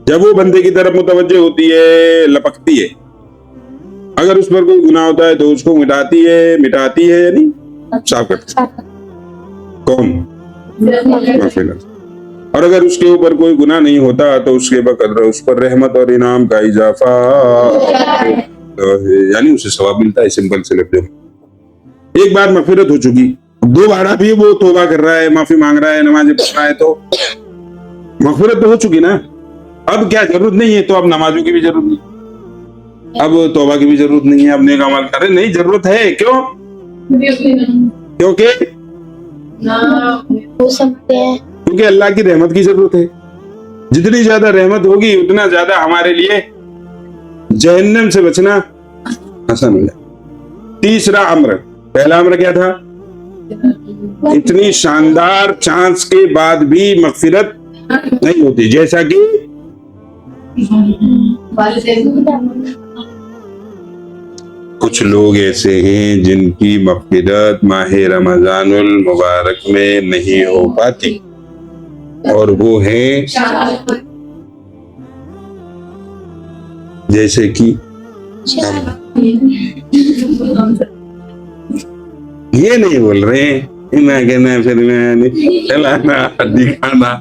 जब वो बंदे की तरफ मुतवज्जे होती है, लपकती है, अगर उस पर कोई गुनाह होता है तो उसको मिटाती है यानी साफ करती है। कौन? मगफिरत। और अगर उसके ऊपर कोई गुनाह नहीं होता तो उसके बकदर उस पर रहमत और इनाम का इजाफा, यानी उसे सवाब मिलता है। सिंपल से लफ्ज़ों में, एक बार मगफिरत हो चुकी, दोबारा भी वो तौबा कर रहा है, माफी मांग रहा है, नमाज़ें पढ़ रहा है, तो मगफिरत तो हो चुकी ना। अब क्या जरूरत नहीं है? तो अब नमाजों की भी जरूरत नहीं, अब तौबा की भी जरूरत नहीं है, अब नेक अमल करें नहीं, जरूरत है। क्यों? क्योंकि हो सकते हैं, क्योंकि अल्लाह की रहमत की जरूरत है। जितनी ज्यादा रहमत होगी उतना ज्यादा हमारे लिए जहन्नम से बचना आसान हो जाए। तीसरा अम्र, पहला अम्र क्या था? इतनी शानदार चांस के बाद भी मगफिरत नहीं होती, जैसा कि कुछ लोग ऐसे हैं जिनकी मगफिरत माह रमजानुल मुबारक में नहीं हो पाती, और वो है जैसे कि ये नहीं बोल रहे हैं, मैं कहना फिर मैं चलाना दिखाना।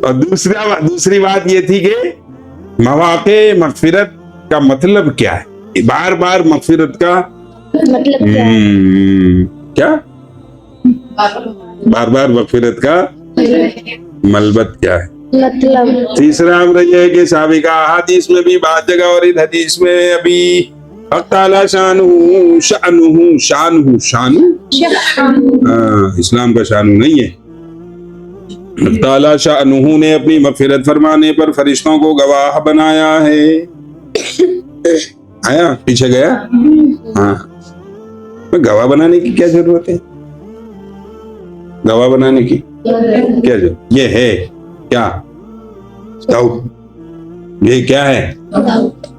और दूसरी बात ये थी कि मवाक़े मगफिरत का मतलब क्या है? बार बार मगफिरत का मतलब क्या? बार बार मगफिरत का मलबत क्या है? मतलब तीसरा अम्र यह है कि साबिका हदीस में भी बात जगह, और इस हदीस में अभी हक़ ताला शानु शानु इस्लाम का शानु नहीं है। हक़ ताला शानु ने अपनी मग़फ़िरत फरमाने पर फरिश्तों को गवाह बनाया है। आया पीछे गया? हाँ, गवाह बनाने की क्या जरूरत है? गवाह बनाने की क्या जरूरत? ये है क्या? ये क्या है?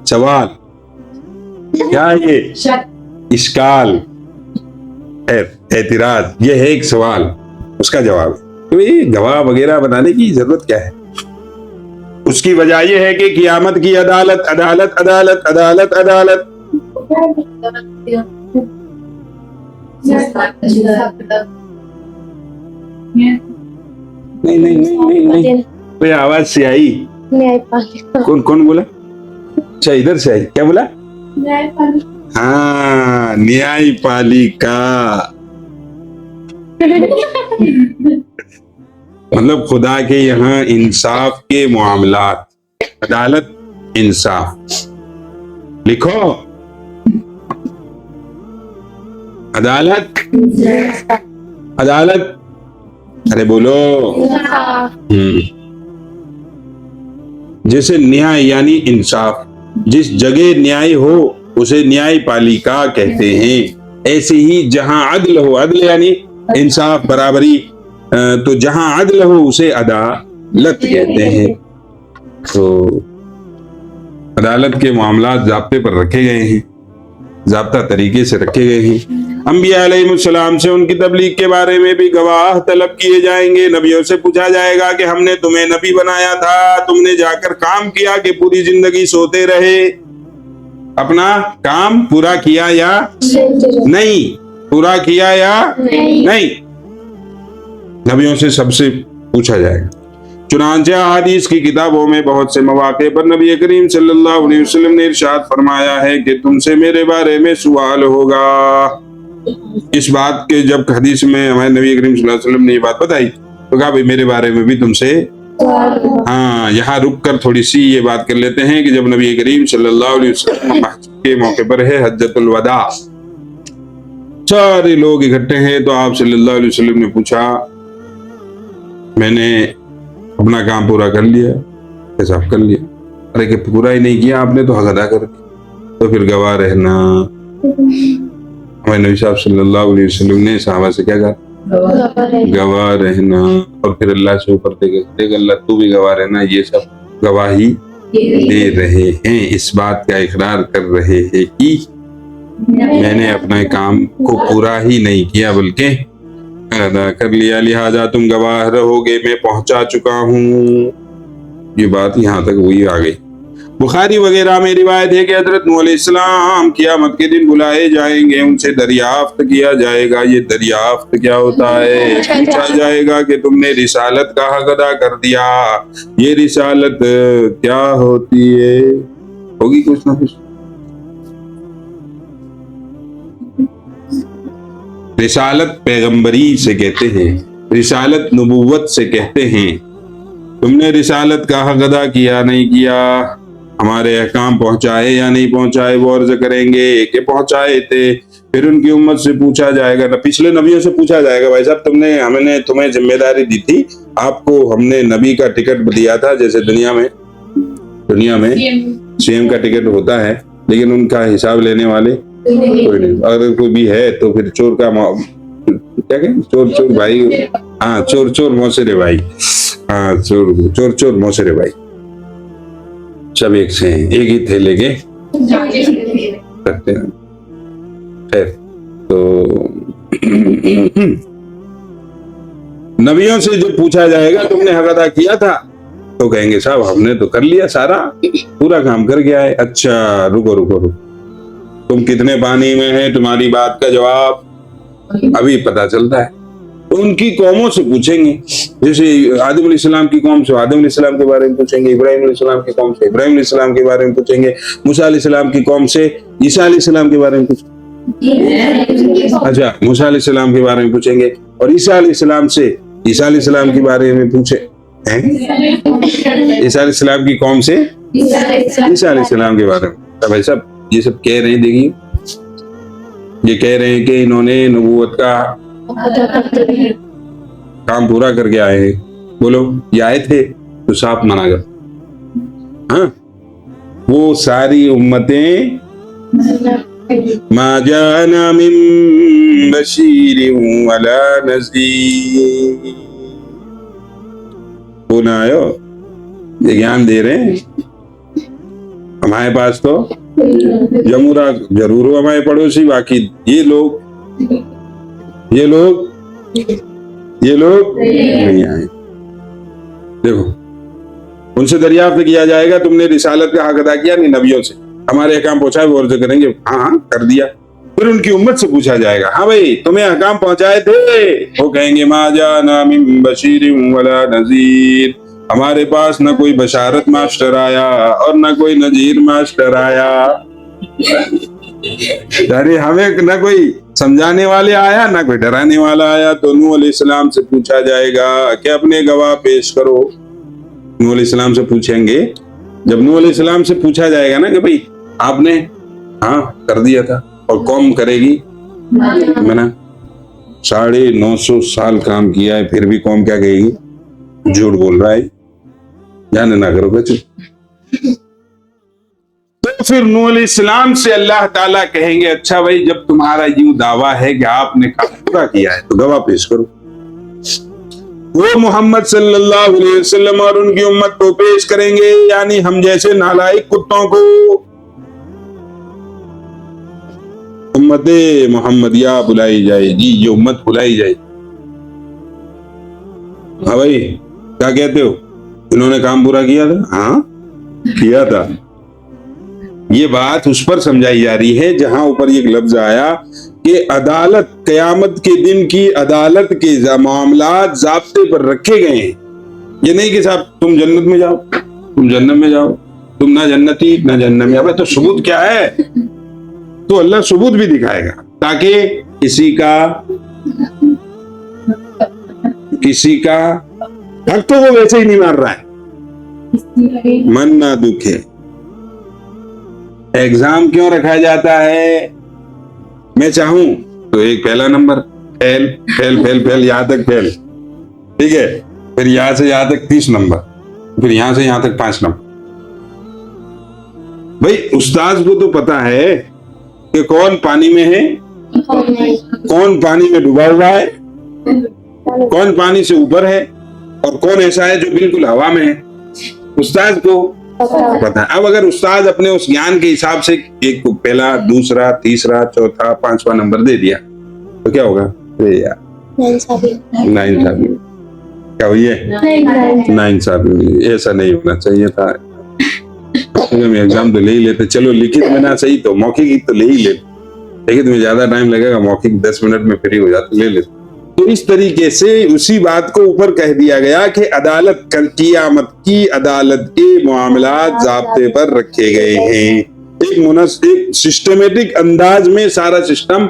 सवाल क्या है? ये इश्काल, एतराज, ये है एक सवाल, उसका जवाब है। तो ये गवाह वगैरह बनाने की जरूरत क्या है? उसकी वजह यह है कि क़ियामत की अदालत अदालत अदालत अदालत अदालत नहीं, कोई आवाज से आई? कौन कौन बोला? अच्छा, इधर से आई। क्या बोला? हाँ, न्यायपालिका। मतलब खुदा के यहाँ इंसाफ के मामलात, अदालत, इंसाफ। लिखो, अदालत, अदालत, अरे बोलो। जैसे न्याय यानी इंसाफ, जिस जगह न्याय हो उसे न्यायपालिका कहते हैं। ऐसे ही जहां अदल हो, अदल यानी इंसाफ बराबरी, तो जहां अदल हो उसे अदालत कहते हैं। तो अदालत के मामलात ज़ाब्ते पर रखे गए हैं, ज़ाब्ता तरीके से रखे गए हैं। अंबिया अलैहिस्सलाम से उनकी तबलीग के बारे में भी गवाह तलब किए जाएंगे। नबियों से पूछा जाएगा कि हमने तुम्हें नबी बनाया था, तुमने जाकर काम किया कि पूरी जिंदगी सोते रहे? अपना काम पूरा किया या नहीं? पूरा किया या नहीं? नबियों से सबसे पूछा जाएगा। चुनांचे हदीस की किताबों में बहुत से मौके पर नबी करीम सल्लल्लाहु अलैहि वसल्लम ने इरशाद फरमाया है कि तुमसे मेरे बारे में सवाल होगा। इस बात के जब हदीस में हमारे नबी करीम सल्लल्लाहु अलैहि वसल्लम ने ये बात बताई तो कहा भाई मेरे बारे में भी तुमसे, हाँ यहाँ रुक कर थोड़ी सी ये बात कर लेते हैं कि जब नबी करीम सल्लल्लाहु अलैहि वसल्लम के मौके पर है हज्जतुल वदा, सारे लोग इकट्ठे हैं, तो आप सल्लल्लाहु अलैहि वसल्लम ने पूछा मैंने अपना काम पूरा कर लिया, हिसाब कर लिया? अरे कि पूरा ही नहीं किया आपने तो हक अदा कर दिया, तो फिर गवाह रहना। हमारे नबी साहब सल्लल्लाहु अलैहि वसल्लम ने सहाबा से क्या कहा? गवाह रहना। और फिर अल्लाह से ऊपर देख अल्लाह तू भी गवाह रहना। ये सब गवाही दे रहे हैं, इस बात का इकरार कर रहे हैं कि मैंने अपने काम को पूरा ही नहीं किया बल्कि अदा कर लिया, लिहाजा तुम गवाह रहोगे मैं पहुंचा चुका हूँ। ये बात यहाँ तक वही आ गई। बुखारी वगैरह में रिवायत है कि हजरत नूह अलैहिस्सलाम क़यामत के दिन बुलाए जाएंगे, उनसे दरियाफ्त किया जाएगा। ये दरियाफ्त क्या होता है? पूछा जाएगा कि तुमने रिसालत का हक अदा कर दिया। ये रिसालत क्या होती है? होगी कुछ ना कुछ। रिसालत पैगंबरी से कहते हैं, रिसालत नबुव्वत से कहते हैं। तुमने रिसालत का हक अदा किया नहीं किया, हमारे अहकाम पहुंचाए या नहीं पहुंचाए, वो अर्ज करेंगे कि पहुंचाए थे। फिर उनकी उम्मत से पूछा जाएगा, न पिछले नबियों से पूछा जाएगा भाई साहब हमने तुम्हें जिम्मेदारी दी थी, आपको हमने नबी का टिकट दिया था, जैसे दुनिया में सीएम का टिकट होता है, लेकिन उनका हिसाब लेने वाले कोई नहीं। अगर कोई भी है तो फिर चोर का क्या कहें, चोर भाई, हाँ चोर मौसेरे भाई, हाँ चोर मौसेरे भाई, सब एक से हैं, एक ही थैले के सकते हैं। खैर, तो नबियों से जो पूछा जाएगा तुमने हक अदा किया था, तो कहेंगे साहब हमने तो कर लिया, सारा पूरा काम कर गया है। अच्छा रुको, तुम कितने पानी में है, तुम्हारी बात का जवाब अभी पता चलता है। तो उनकी कौमों से पूछेंगे, जैसे आदम अलैहिस्सलाम की कौम से आदम अलैहिस्सलाम के बारे में पूछेंगे, इब्राहिम अलैहिस्सलाम की कौम से इब्राहिम अलैहिस्सलाम के बारे में पूछेंगे, मूसा अलैहिस्सलाम की कौम से ईसा अलैहिस्सलाम के बारे में पूछेंगे। अच्छा, मूसा अलैहिस्सलाम के बारे में पूछेंगे, और ईसा अलैहिस्सलाम से ईसा अलैहिस्सलाम के बारे में पूछे ईसा अलैहिस्सलाम की कौम से ईसा अलैहिस्सलाम के बारे में। तो भाई साहब ये सब कह रहे हैं, देखिए ये कह रहे हैं कि इन्होंने नबूवत का काम पूरा करके आए हैं। बोलो ये आए थे तो साफ मना कर, हाँ वो सारी उम्मतें मा जाना मिन बशीरिन वला नज़ीर, वो ना आयो, ये ज्ञान दे रहे हैं हमारे पास तो जमूरा जरूर हो हमारे पड़ोसी, बाकी ये लोग नहीं आए। देखो उनसे दरियाफ्त किया जाएगा तुमने रिसालत का हक अदा किया नहीं, नबियों से हमारे अहकाम पहुंचाए, वो अर्ज करेंगे हाँ कर दिया। फिर उनकी उम्मत से पूछा जाएगा, हाँ भाई तुम्हें अहकाम पहुंचाए थे, वो कहेंगे मा जाना मिन बशीरिन वला नज़ीर, हमारे पास न कोई बशारत मास्टर आया और न कोई नजीर मास्टर आया। अरे हमें न कोई समझाने वाले आया न कोई डराने वाला आया। तो नूह अलैहिस्सलाम से पूछा जाएगा कि अपने गवाह पेश करो। नूह अलैहिस्सलाम से पूछेंगे, जब नूह अलैहिस्सलाम से पूछा जाएगा ना कि भाई आपने हाँ कर दिया था, और कौम करेगी मैंने 950 साल काम किया है, फिर भी कौम क्या कहेगी, झूठ बोल रहा है, जाने ना करो बच्चे। तो फिर नूह अलैहिस्सलाम से अल्लाह ताला कहेंगे, अच्छा भाई जब तुम्हारा यूं दावा है कि आपने काम पूरा किया है तो गवाह पेश करो। वो मोहम्मद सल्लल्लाहु अलैहि वसल्लम और उनकी उम्मत को पेश करेंगे, यानी हम जैसे नालायक कुत्तों को उम्मते मोहम्मदिया बुलाई जाएगी, ये उम्मत बुलाई जाएगी। हाँ भाई क्या कहते हो, इन्होंने काम पूरा किया था? हाँ किया था। ये बात उस पर समझाई जा रही है जहां ऊपर एक लफ्ज आया कि अदालत, कयामत के दिन की अदालत के मामलात ज़ाब्ते पर रखे गए हैं। ये नहीं कि साहब तुम जन्नत में जाओ, तुम जन्नत में जाओ, तुम ना जन्नती ना जन्नत में। अब तो सबूत क्या है, तो अल्लाह सबूत भी दिखाएगा ताकि किसी का हक तो वो वैसे ही नहीं मार रहा है, मन ना दुखे। एग्जाम क्यों रखा जाता है? मैं चाहूं तो एक पहला number fail fail fail fail यहां तक फेल, ठीक है, फिर यहां से यहां तक 30 नंबर, फिर यहां से यहां तक 5 नंबर। भाई उस्ताद को तो पता है कि कौन पानी में है, कौन पानी में डूबा हुआ है, कौन पानी से ऊपर है और कौन ऐसा है जो बिल्कुल हवा में है। उस्ताद को पता है। अब अगर उस्ताद अपने उस ज्ञान के हिसाब से एक को पहला, दूसरा, तीसरा, चौथा, 5वां नंबर दे दिया तो क्या होगा? अरे यार नाइंसाफी क्या हुई है? नाइंसाफी। ऐसा नहीं होना चाहिए था। हम एग्जाम तो ले ही लेते, चलो लिखित में ना सही तो मौखिक तो ले ही लेते, लिखित में ज्यादा टाइम लगेगा, मौखिक 10 मिनट में फ्री हो जाते, ले लेते। तो इस तरीके से उसी बात को ऊपर कह दिया गया कि अदालत, कल क़यामत की अदालत के मामलात ज़ाब्ते पर रखे गए हैं। एक सिस्टमेटिक अंदाज में सारा सिस्टम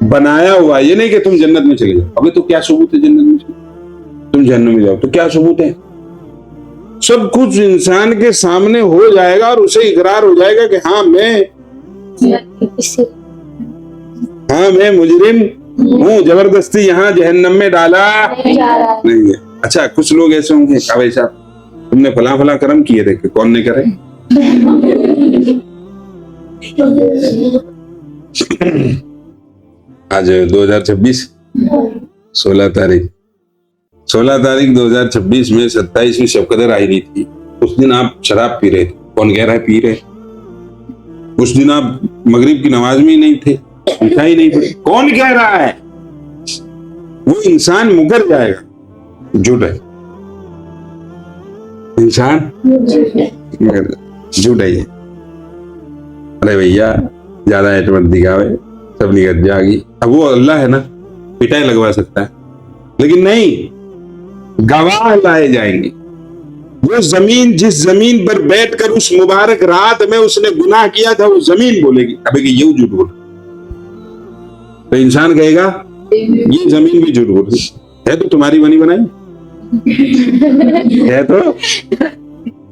बनाया हुआ है। ये नहीं कि तुम जन्नत में चले जाओ, अबे तो क्या सबूत है जन्नत में चले, तुम जन्नत में जाओ तो क्या सबूत है? सब कुछ इंसान के सामने हो जाएगा और उसे इकरार हो जाएगा कि हाँ मैं मुजरिम हूँ, जबरदस्ती यहाँ जहन्नम में डाला नहीं है। अच्छा कुछ लोग ऐसे होंगे, भाई साहब तुमने फला फला कर्म किए थे, कौन ने करे? आज 2026 16 तारीख 2026 में 27वीं शब-ए-कदर आई नहीं थी। उस दिन आप शराब पी रहे थे, कौन कह रहा है पी रहे? उस दिन आप मगरिब की नमाज में ही नहीं थे, ही नहीं पड़ी, कौन कह रहा है? वो इंसान मुकर जाएगा, झूठ है, इंसान झूठ है। अरे भैया ज्यादा एटमत दिखावे, सब निकल जाएगी। अब वो अल्लाह है ना, पिटाई लगवा सकता है, लेकिन नहीं, गवाह लाए जाएंगे। वो जमीन, जिस जमीन पर बैठकर उस मुबारक रात में उसने गुनाह किया था, वो जमीन बोलेगी अबे कि ये झूठ बोल। तो इंसान कहेगा ये जमीन भी झूठ बोल रही है, तो तुम्हारी बनी बनाई है, तो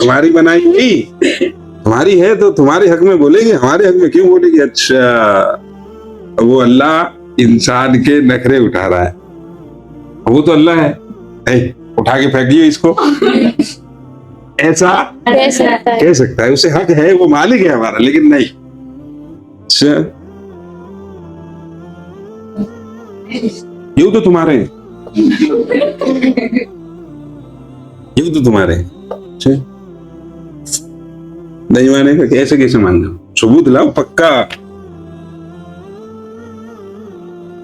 तुम्हारी बनाई हुई तुम्हारी है, तो तुम्हारे हक में बोलेगी, हमारे हक में क्यों बोलेगी? अच्छा वो अल्लाह इंसान के नखरे उठा रहा है, वो तो अल्लाह है, उठा के फेंक दिए इसको, ऐसा कह सकता है, उसे हक है, वो मालिक है हमारा, लेकिन नहीं। यूं तो तुम्हारे नहीं माने का कैसे मान जाओ? सबूत लाओ पक्का।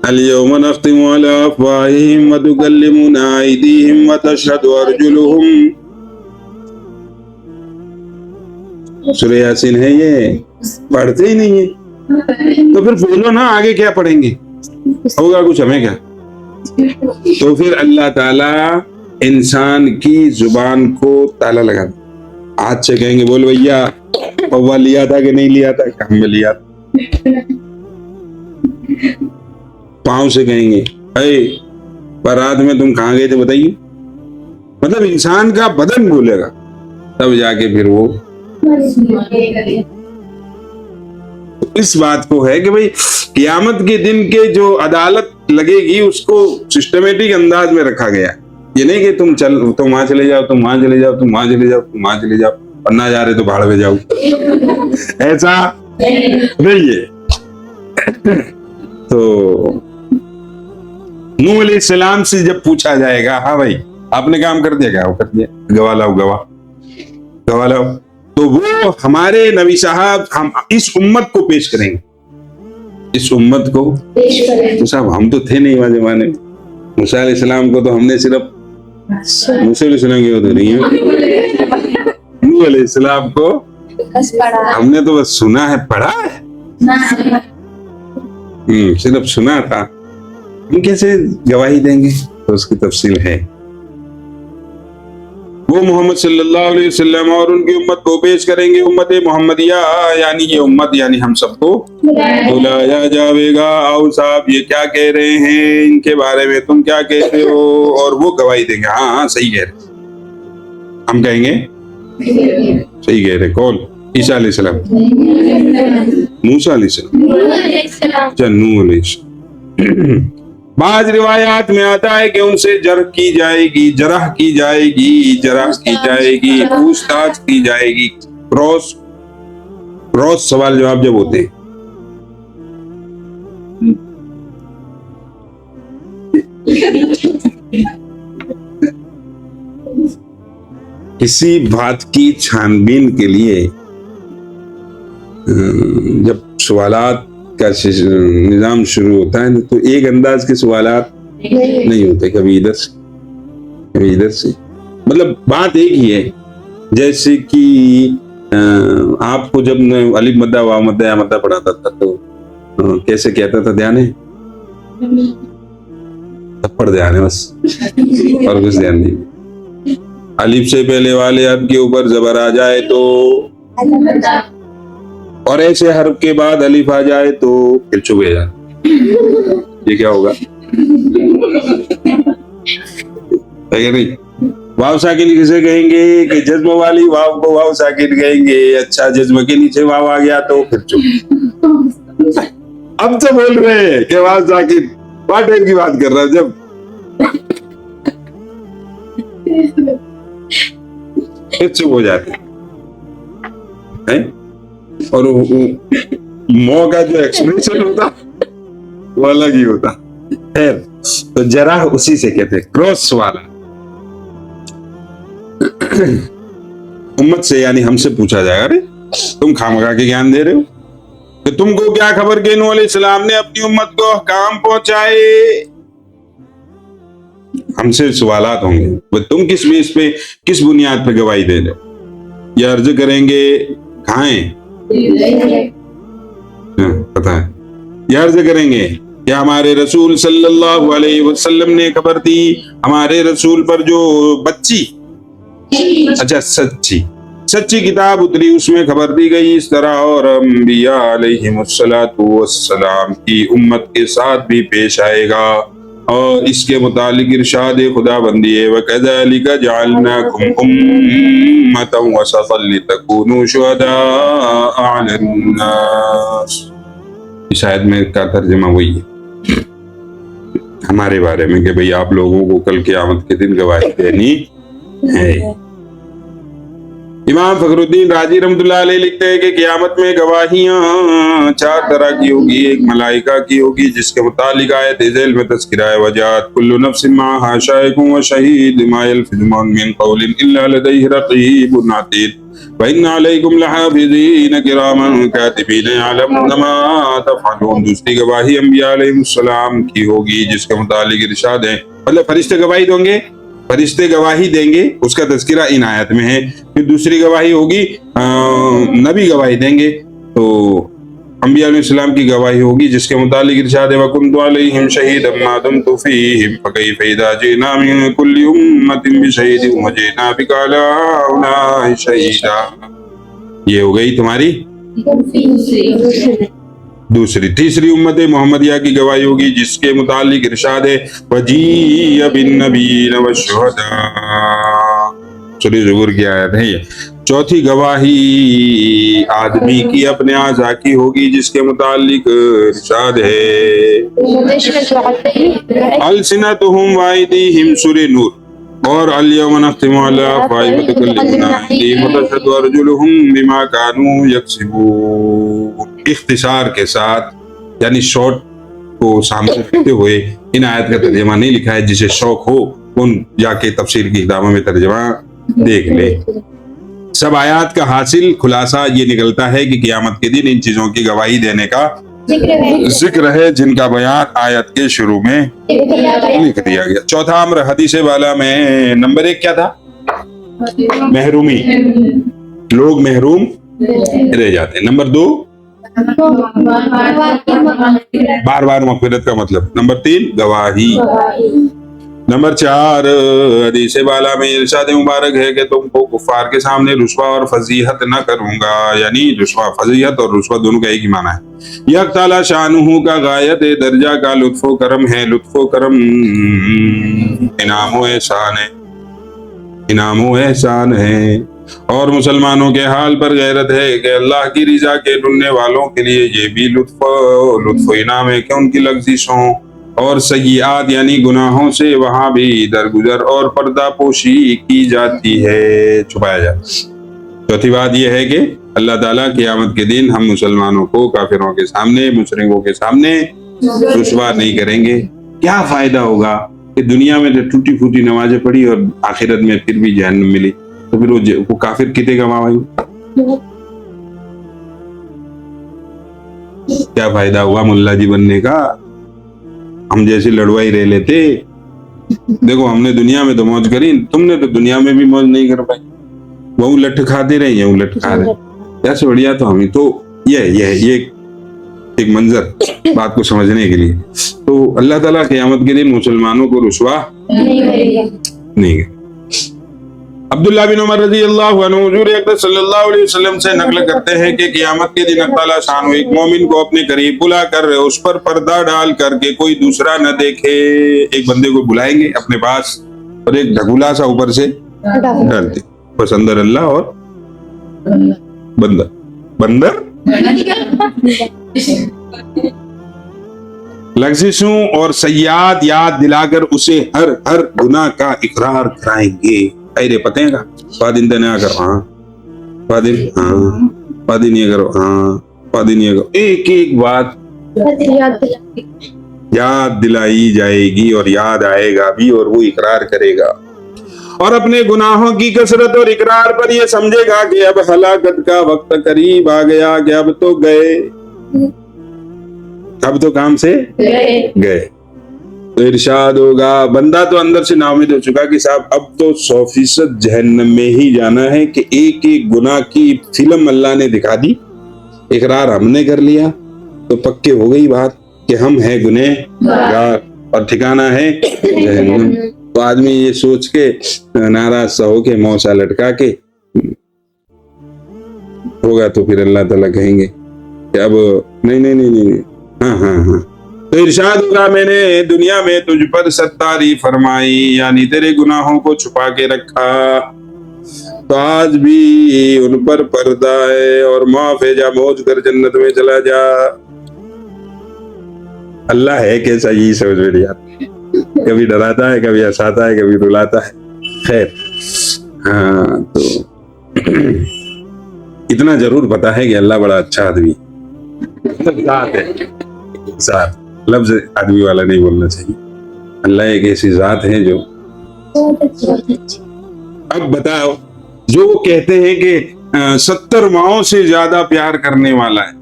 अल-यौम नख्तिमु अला अफ़वाहिहिम व तुकल्लिमुना अयदीहिम व तशहदु अर्जुलुहुम। सूरह यासीन है, ये पढ़ते ही नहीं है, तो फिर बोलो ना आगे क्या पढ़ेंगे, होगा कुछ हमें क्या? तो फिर अल्लाह ताला इंसान की जुबान को ताला लगा, हाथ से कहेंगे बोल भैया पौवा लिया था कि नहीं लिया था? काम में लिया। पांव से कहेंगे अरे बारात में तुम कहाँ गए थे बताइए? मतलब इंसान का बदन बोलेगा, तब जाके फिर वो इस बात को है कि भाई क़यामत के दिन के जो अदालत लगेगी उसको सिस्टमेटिक अंदाज में रखा गया। ये नहीं कि तुम वहां चले जाओ, तुम वहां चले जाओ, तुम वहां चले जाओ, तुम वहां चले जाओ, और ना जा रहे तो भाड़ में जाओ, ऐसा नहीं है। तो नूह अलैहिस्सलाम से जब पूछा जाएगा, हाँ भाई आपने काम कर दिया, क्या वो कर दिया, गवाह लाओ, गवाह लाओ, तो वो हमारे नबी साहब हम इस उम्मत को पेश करेंगे, इस उम्मत को तो साहब हम तो थे नहीं वहां जमाने में। मूसा अलैहिस्सलाम को तो हमने सिर्फ मूसा अलैहिस्सलाम की बात हो रही है, नूह अलैहिस्सलाम को हमने तो बस सुना है, पढ़ा है, सिर्फ सुना था, हम कैसे गवाही देंगे, तो उसकी तफसील है। वो मोहम्मद सल्लल्लाहु अलैहि वसल्लम और उनकी उम्मत को पेश करेंगे, उम्मत मोहम्मदिया, यानी ये उम्मत यानी हम सबको बुलाया जाएगा, आओ साहब ये क्या कह रहे हैं, इनके बारे में तुम क्या कहते हो, और वो गवाही देंगे, हाँ हाँ सही कह रहे, हम कहेंगे सही कह रहे। कौन? ईसा अलैहिस्सलाम, मूसा अलैहिस्सलाम, अच्छा नूह अलैहिस्सलाम। बाज रिवायात में आता है कि उनसे जरह की जाएगी, पूछताछ की जाएगी, क्रॉस सवाल जवाब जब होते हैं, किसी बात की छानबीन के लिए जब सवालात का निजाम शुरू होता है तो एक अंदाज के सवालात नहीं होते, कभी इधर से कभी इधर से, मतलब बात एक ही है। जैसे कि आपको जब अलिफ मद्दा वाव मद्दा या मद्दा पढ़ाता था तो कैसे कहता था, ध्यान है? थप्पड़ ध्यान है बस, और कुछ ध्यान नहीं। अलिफ से पहले वाले हर्फ के ऊपर जबर आ जाए तो, और ऐसे हर्फ के बाद अलिफ आ जाए तो फिर चुप हो जाए, ये क्या होगा? नहीं, वाव साकिन किसे कहेंगे कि जज्म वाली वाव को वाव साकिन कहेंगे। अच्छा, जज्म के नीचे वाव आ गया तो फिर चुप। अब तो बोल रहे हैं कि वाव साकिन, वाट टाइम की बात कर रहा है, जब फिर चुप हो जाते हैं। और मौ का जो एक्सप्रेशन होता वो अलग ही होता है। तो जरा उसी से कहते हैं क्रॉस वाला। उम्मत से यानी हमसे पूछा जाएगा, अरे तुम खामखा के ज्ञान दे रहे हो कि तुमको क्या खबर कि नूह अलैहिस्सलाम ने अपनी उम्मत को अहकाम पहुंचाए। हमसे सवालात होंगे, तुम किस बेस पे, किस बुनियाद पे गवाही दे रहे हो। ये अर्ज करेंगे, खाएं, पता है, ये अर्ज करेंगे क्या हमारे रसूल सल्लल्लाहु अलैहि वसल्लम ने खबर दी, हमारे रसूल पर जो बच्ची, अच्छा सच्ची किताब उतरी, उसमें खबर दी गई इस तरह, और अंबिया अलैहिमुस्सलातु वस्सलाम की उम्मत के साथ भी पेश आएगा। और इसके मुतालिक इरशाद खुदा बंदी है, वकज़ालिका जअलनाकुम उम्मतन वसतन लितकूनू शुहदाअ अलन्नास। इस आयत में का तर्जुमा वही है हमारे बारे में कि भाई आप लोगों को कल क़यामत के दिन गवाही देनी है। इमाम फखरुद्दीन राजी रहमतुल्लाह अलैह लिखते हैं कि क़यामत में गवाहियां 4 तरह की होगी। एक मलाइका की होगी जिसके मुतालिक आयत झेल में तज़किरा है, वजात कुल्लु नफ्सिन माहा शाहिदुन व शहीद मा यल्फिज़ु मिन क़ौलिन इल्ला लदैहि रक़ीबुन अतीद व इन्ना अलैकुम लहाफ़िज़ीन किरामन कातिबीन यअलमून मा तफ़अलून। दूसरी गवाही अंबिया अलैहिस्सलाम की होगी जिसके मुतालिक इरशाद है, मतलब फरिश्ते गवाही देंगे, फरिश्ते गवाही देंगे, उसका तज़किरा इन आयत में है। फिर दूसरी गवाही होगी नबी गवाही देंगे, तो अंबिया अलैहिस्सलाम की गवाही होगी जिसके मुतालिक इरशाद है, वकुन्तु अलैहिम शहीदम मा दुमतु फीहिम फकैफ़ इज़ा जिना मिन कुल्लि उम्मतिन बिशहीदिन व जिना बिका अला उनाइ शहीदा। ये हो गई तुम्हारी दूसरी। तीसरी उम्मत मोहम्मदिया की गवाही होगी जिसके मुतालिक इरशाद है, वजीअ बिन्नबीय्यीन वश्शुहदा। सूरह ज़ुबर की आयत है ये। चौथी गवाही आदमी की अपने आज़ा की होगी जिसके मुतालिक इरशाद है, अलसिनतुहुम वाइदिहिम, सूरह नूर और अल-यौम नख्तिमु अला अफ़वाहिहिम व तशहदु अर्जुलुहुम बिमा कानू यक्सिबून। इख्तिसार के साथ, यानी शॉर्ट को सामने रखते हुए इन आयत का तर्जमा नहीं लिखा है। जिसे शौक हो उन जाके तफसीर की किताबों में तर्जमा देख ले। सब आयत का हासिल खुलासा ये निकलता है कि क़यामत के दिन इन चीजों की गवाही देने का जिक्र है जिनका बयान आयत के शुरू में लिख दिया गया। चौथा अम्र हदीस वाला में नंबर 1 क्या था? महरूमी, लोग महरूम रह जाते हैं। नंबर 2 बार बार मग़फ़िरत का मतलब। नंबर 3 गवाही। नंबर 4 हदीस वाला में इरशाद मुबारक है कि तुमको कुफार के सामने रुस्वा और फजीहत न करूंगा, यानी रुस्वा, फजीहत और रुस्वा दोनों का एक ही माना है। यक ताला शानुहु का गायत दर्जा का लुत्फ़ो करम है, लुत्फ़ो करम इनामो एहसान है, इनामो एहसान है। और मुसलमानों के हाल पर गैरत है कि अल्लाह की रिजा के ढूंढने वालों के लिए ये भी लुत्फ़ो इनाम है कि उनकी लग़्ज़िशों और सय्यात यानी गुनाहों से वहां भी दरगुजर और पर्दा पोशी की जाती है, छुपाया जाता है। चौथी बात यह है कि अल्लाह ताला क़यामत के दिन हम मुसलमानों को काफिरों के सामने, मुशरिकों के सामने रुस्वा नहीं करेंगे। क्या फायदा होगा कि दुनिया में तो टूटी फूटी नमाजें पढ़ी और आखिरत में फिर भी जहन्नम मिली, तो फिर वो काफिर किते कमाएंगे? क्या फायदा हुआ मुल्ला जी बनने का? हम जैसी लड़वाई रह लेते। देखो हमने दुनिया में तो मौज करी, तुमने तो दुनिया में भी मौज नहीं कर पाई। वो लठ खाते रहे, ये लठ खा रहे, कैसे बढ़िया। तो हम तो ये एक मंजर बात को समझने के लिए। तो अल्लाह ताला क़यामत के दिन मुसलमानों को रुस्वा नहीं। अब्दुल्ला बिन उमर रज़ी अल्लाहु अन्हु हुज़ूर अक़दस सल्लल्लाहु अलैहि वसल्लम से नक़ल करते हैं कि क़यामत के दिन अल्लाह ताला शान एक मोमिन को अपने करीब बुला कर उस पर पर्दा डाल करके कोई दूसरा न देखे। एक बंदे को बुलाएंगे अपने पास और एक ढगुला सा ऊपर से डालते, बस अंदर अल्लाह और बंदर लग़्ज़िशों और सय्यात याद दिलाकर उसे हर गुनाह का इकरार कराएंगे। अरे पते हैं का पादिन ना करो, हाँ पादिन, हाँ पादिन ये करो, हाँ पादिन ये करो। एक एक बात याद दिलाई जाएगी और याद आएगा भी और वो इकरार करेगा और अपने गुनाहों की कसरत और इकरार पर ये समझेगा कि अब हलाकत का वक्त करीब आ गया, कि अब तो गए, अब तो काम से गए। तो इरशाद होगा, बंदा तो अंदर से नाउमीद हो चुका कि साहब अब तो 100% जहन्नम में ही जाना है, कि एक एक गुनाह की फिल्म अल्लाह ने दिखा दी, इकरार हमने कर लिया तो पक्के हो गई बात कि हम हैं गुनहगार और ठिकाना है जहन्नम। तो आदमी ये सोच के नाराज सा हो के मौसा लटका के होगा तो फिर अल्लाह ताला कहेंगे कि अब नहीं, हाँ। तो इरशाद होगा, मैंने दुनिया में तुझ पर सत्तारी फरमाई, यानी तेरे गुनाहों को छुपा के रखा, तो आज भी उन पर पर्दा है और माफ है, जा मौज कर जन्नत में चला जा। अल्लाह है कैसा, यही समझ में नहीं आता। कभी डराता है, कभी हंसाता है, कभी रुलाता है। खैर, हाँ, तो इतना जरूर पता है कि अल्लाह बड़ा अच्छा आदमी है। लफ्ज आदमी वाला नहीं बोलना चाहिए। अल्लाह एक ऐसी जात है जो, अब बताओ, जो कहते हैं कि 70 माओं से ज्यादा प्यार करने वाला है,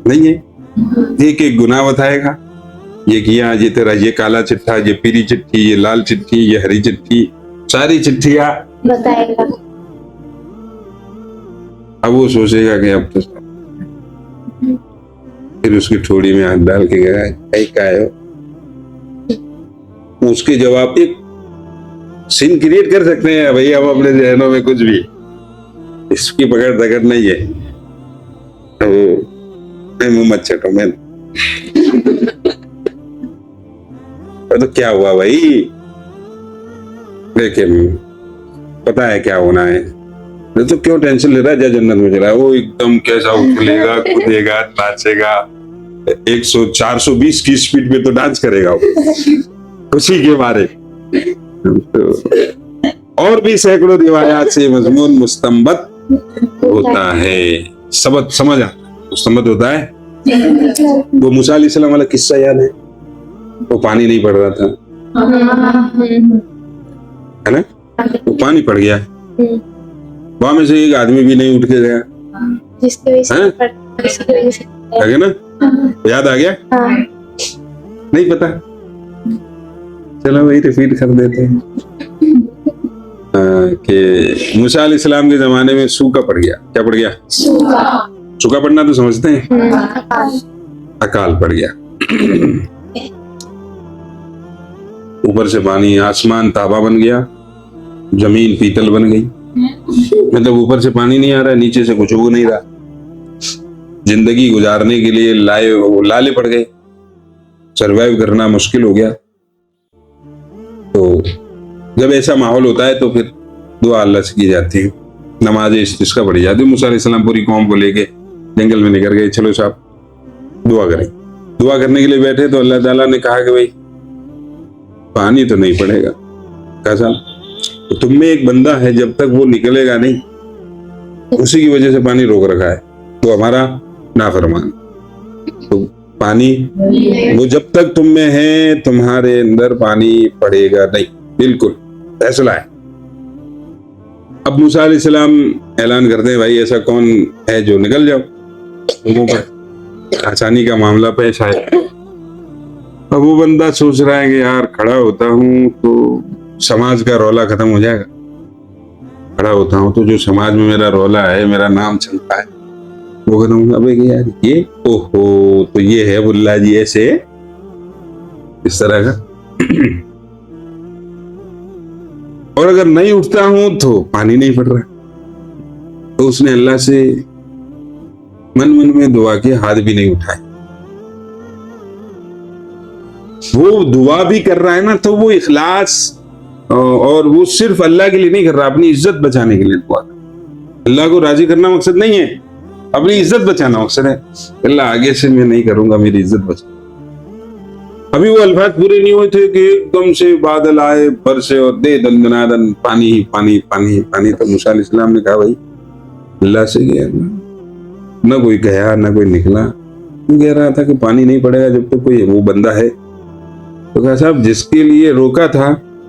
नहीं है। एक एक गुनाह बताएगा, ये किया, ये तेरा ये काला चिट्ठा, ये पीली चिट्ठी, ये लाल चिट्ठी, ये हरी चिट्ठी, सारी चिट्ठियां बताएगा। अब वो सोचेगा कि अब तो, फिर उसकी ठोड़ी में हाथ डाल के गया क्या है, उसके जवाब एक सीन क्रिएट कर सकते हैं भाई हम अपने जहनों में, कुछ भी इसकी पकड़ दकड़ नहीं है। तो मुंह मत चटो मैं तो क्या हुआ भाई, लेकिन पता है क्या होना है, तो क्यों टेंशन ले रहा है, जा जन्नत में चला। वो एकदम कैसा उछलेगा, कूदेगा, नाचेगा, 100-420 की स्पीड पे तो डांस करेगा वो खुशी के मारे। तो और भी सैकड़ों रिवायात से मजमून मुस्तंबत होता है। सबक समझ आता है, मुस्तंबत होता है। वो मूसा अलैहिस्सलाम वाला किस्सा याद है, वो पानी नहीं पड़ रहा था, है ना, वो पानी पड़ गया, वहां में से एक आदमी भी नहीं उठ के गया, जिसकी वजह से आ गया ना, याद आ गया? नहीं पता, चलो वही रिपीट कर देते हैं कि मूसा अलैहिस्सलाम के जमाने में सूखा पड़ गया। क्या पड़ गया? सूखा पड़ना तो समझते हैं, अकाल पड़ गया। ऊपर से पानी, आसमान ताबा बन गया, जमीन पीतल बन गई। मतलब ऊपर से पानी नहीं आ रहा, नीचे से कुछ उग नहीं रहा। जिंदगी गुजारने के लिए लाले पड़ गए, सरवाइव करना मुश्किल हो गया। तो जब ऐसा माहौल होता है तो फिर दुआ अल्लाह से की जाती है, नमाज इस्तिस्का पढ़ी जाती है। मूसा अलैहिस्सलाम पूरी कौम को लेके जंगल में निकल गए, चलो साहब दुआ करें। दुआ करने के लिए बैठे तो अल्लाह ताला ने कहा कि भाई पानी तो नहीं पड़ेगा। कहा साहब तो तुम में एक बंदा है, जब तक वो निकलेगा नहीं उसी की वजह से पानी रोक रखा है, तो हमारा नाफरमान। तो पानी वो जब तक तुम में है तुम्हारे अंदर पानी पड़ेगा नहीं, बिल्कुल फैसला है। अब मूसा अलैहिस्सलाम ऐलान करते हैं, भाई ऐसा कौन है जो निकल जाओ, लोगों पर आसानी का मामला पेश आए। अब वो बंदा सोच रहा है कि यार खड़ा होता हूं तो समाज का रौला खत्म हो जाएगा, खड़ा होता हूं तो जो समाज में मेरा रौला है, मेरा नाम चलता है, वो कहूंगा अबे यार ये ओहो तो ये है बुल्ला जी ऐसे, इस तरह का। और अगर नहीं उठता हूं तो पानी नहीं पड़ रहा। तो उसने अल्लाह से मन मन में दुआ की, हाथ भी नहीं उठाए। वो दुआ भी कर रहा है ना, तो वो इखलास और वो सिर्फ अल्लाह के लिए नहीं कर रहा, अपनी इज्जत बचाने के लिए दुआ कर। अल्लाह को राजी करना मकसद नहीं है, अपनी इज्जत बचाना मकसद है। अल्लाह आगे से मैं नहीं करूंगा, मेरी इज्जत बचा। अभी वो अल्फाज पूरे नहीं हुए थे कि एकदम से बादल आए, बरसे और दे दंदनादन पानी ही पानी पानी ही पानी। तो मूसा अलैहिस्सलाम ने कहा भाई अल्लाह से गया ना कोई गया ना कोई निकला, वो कह रहा था कि पानी नहीं पड़ेगा जब तक कोई वो बंदा है। तो कहा साहब जिसके लिए रोका था,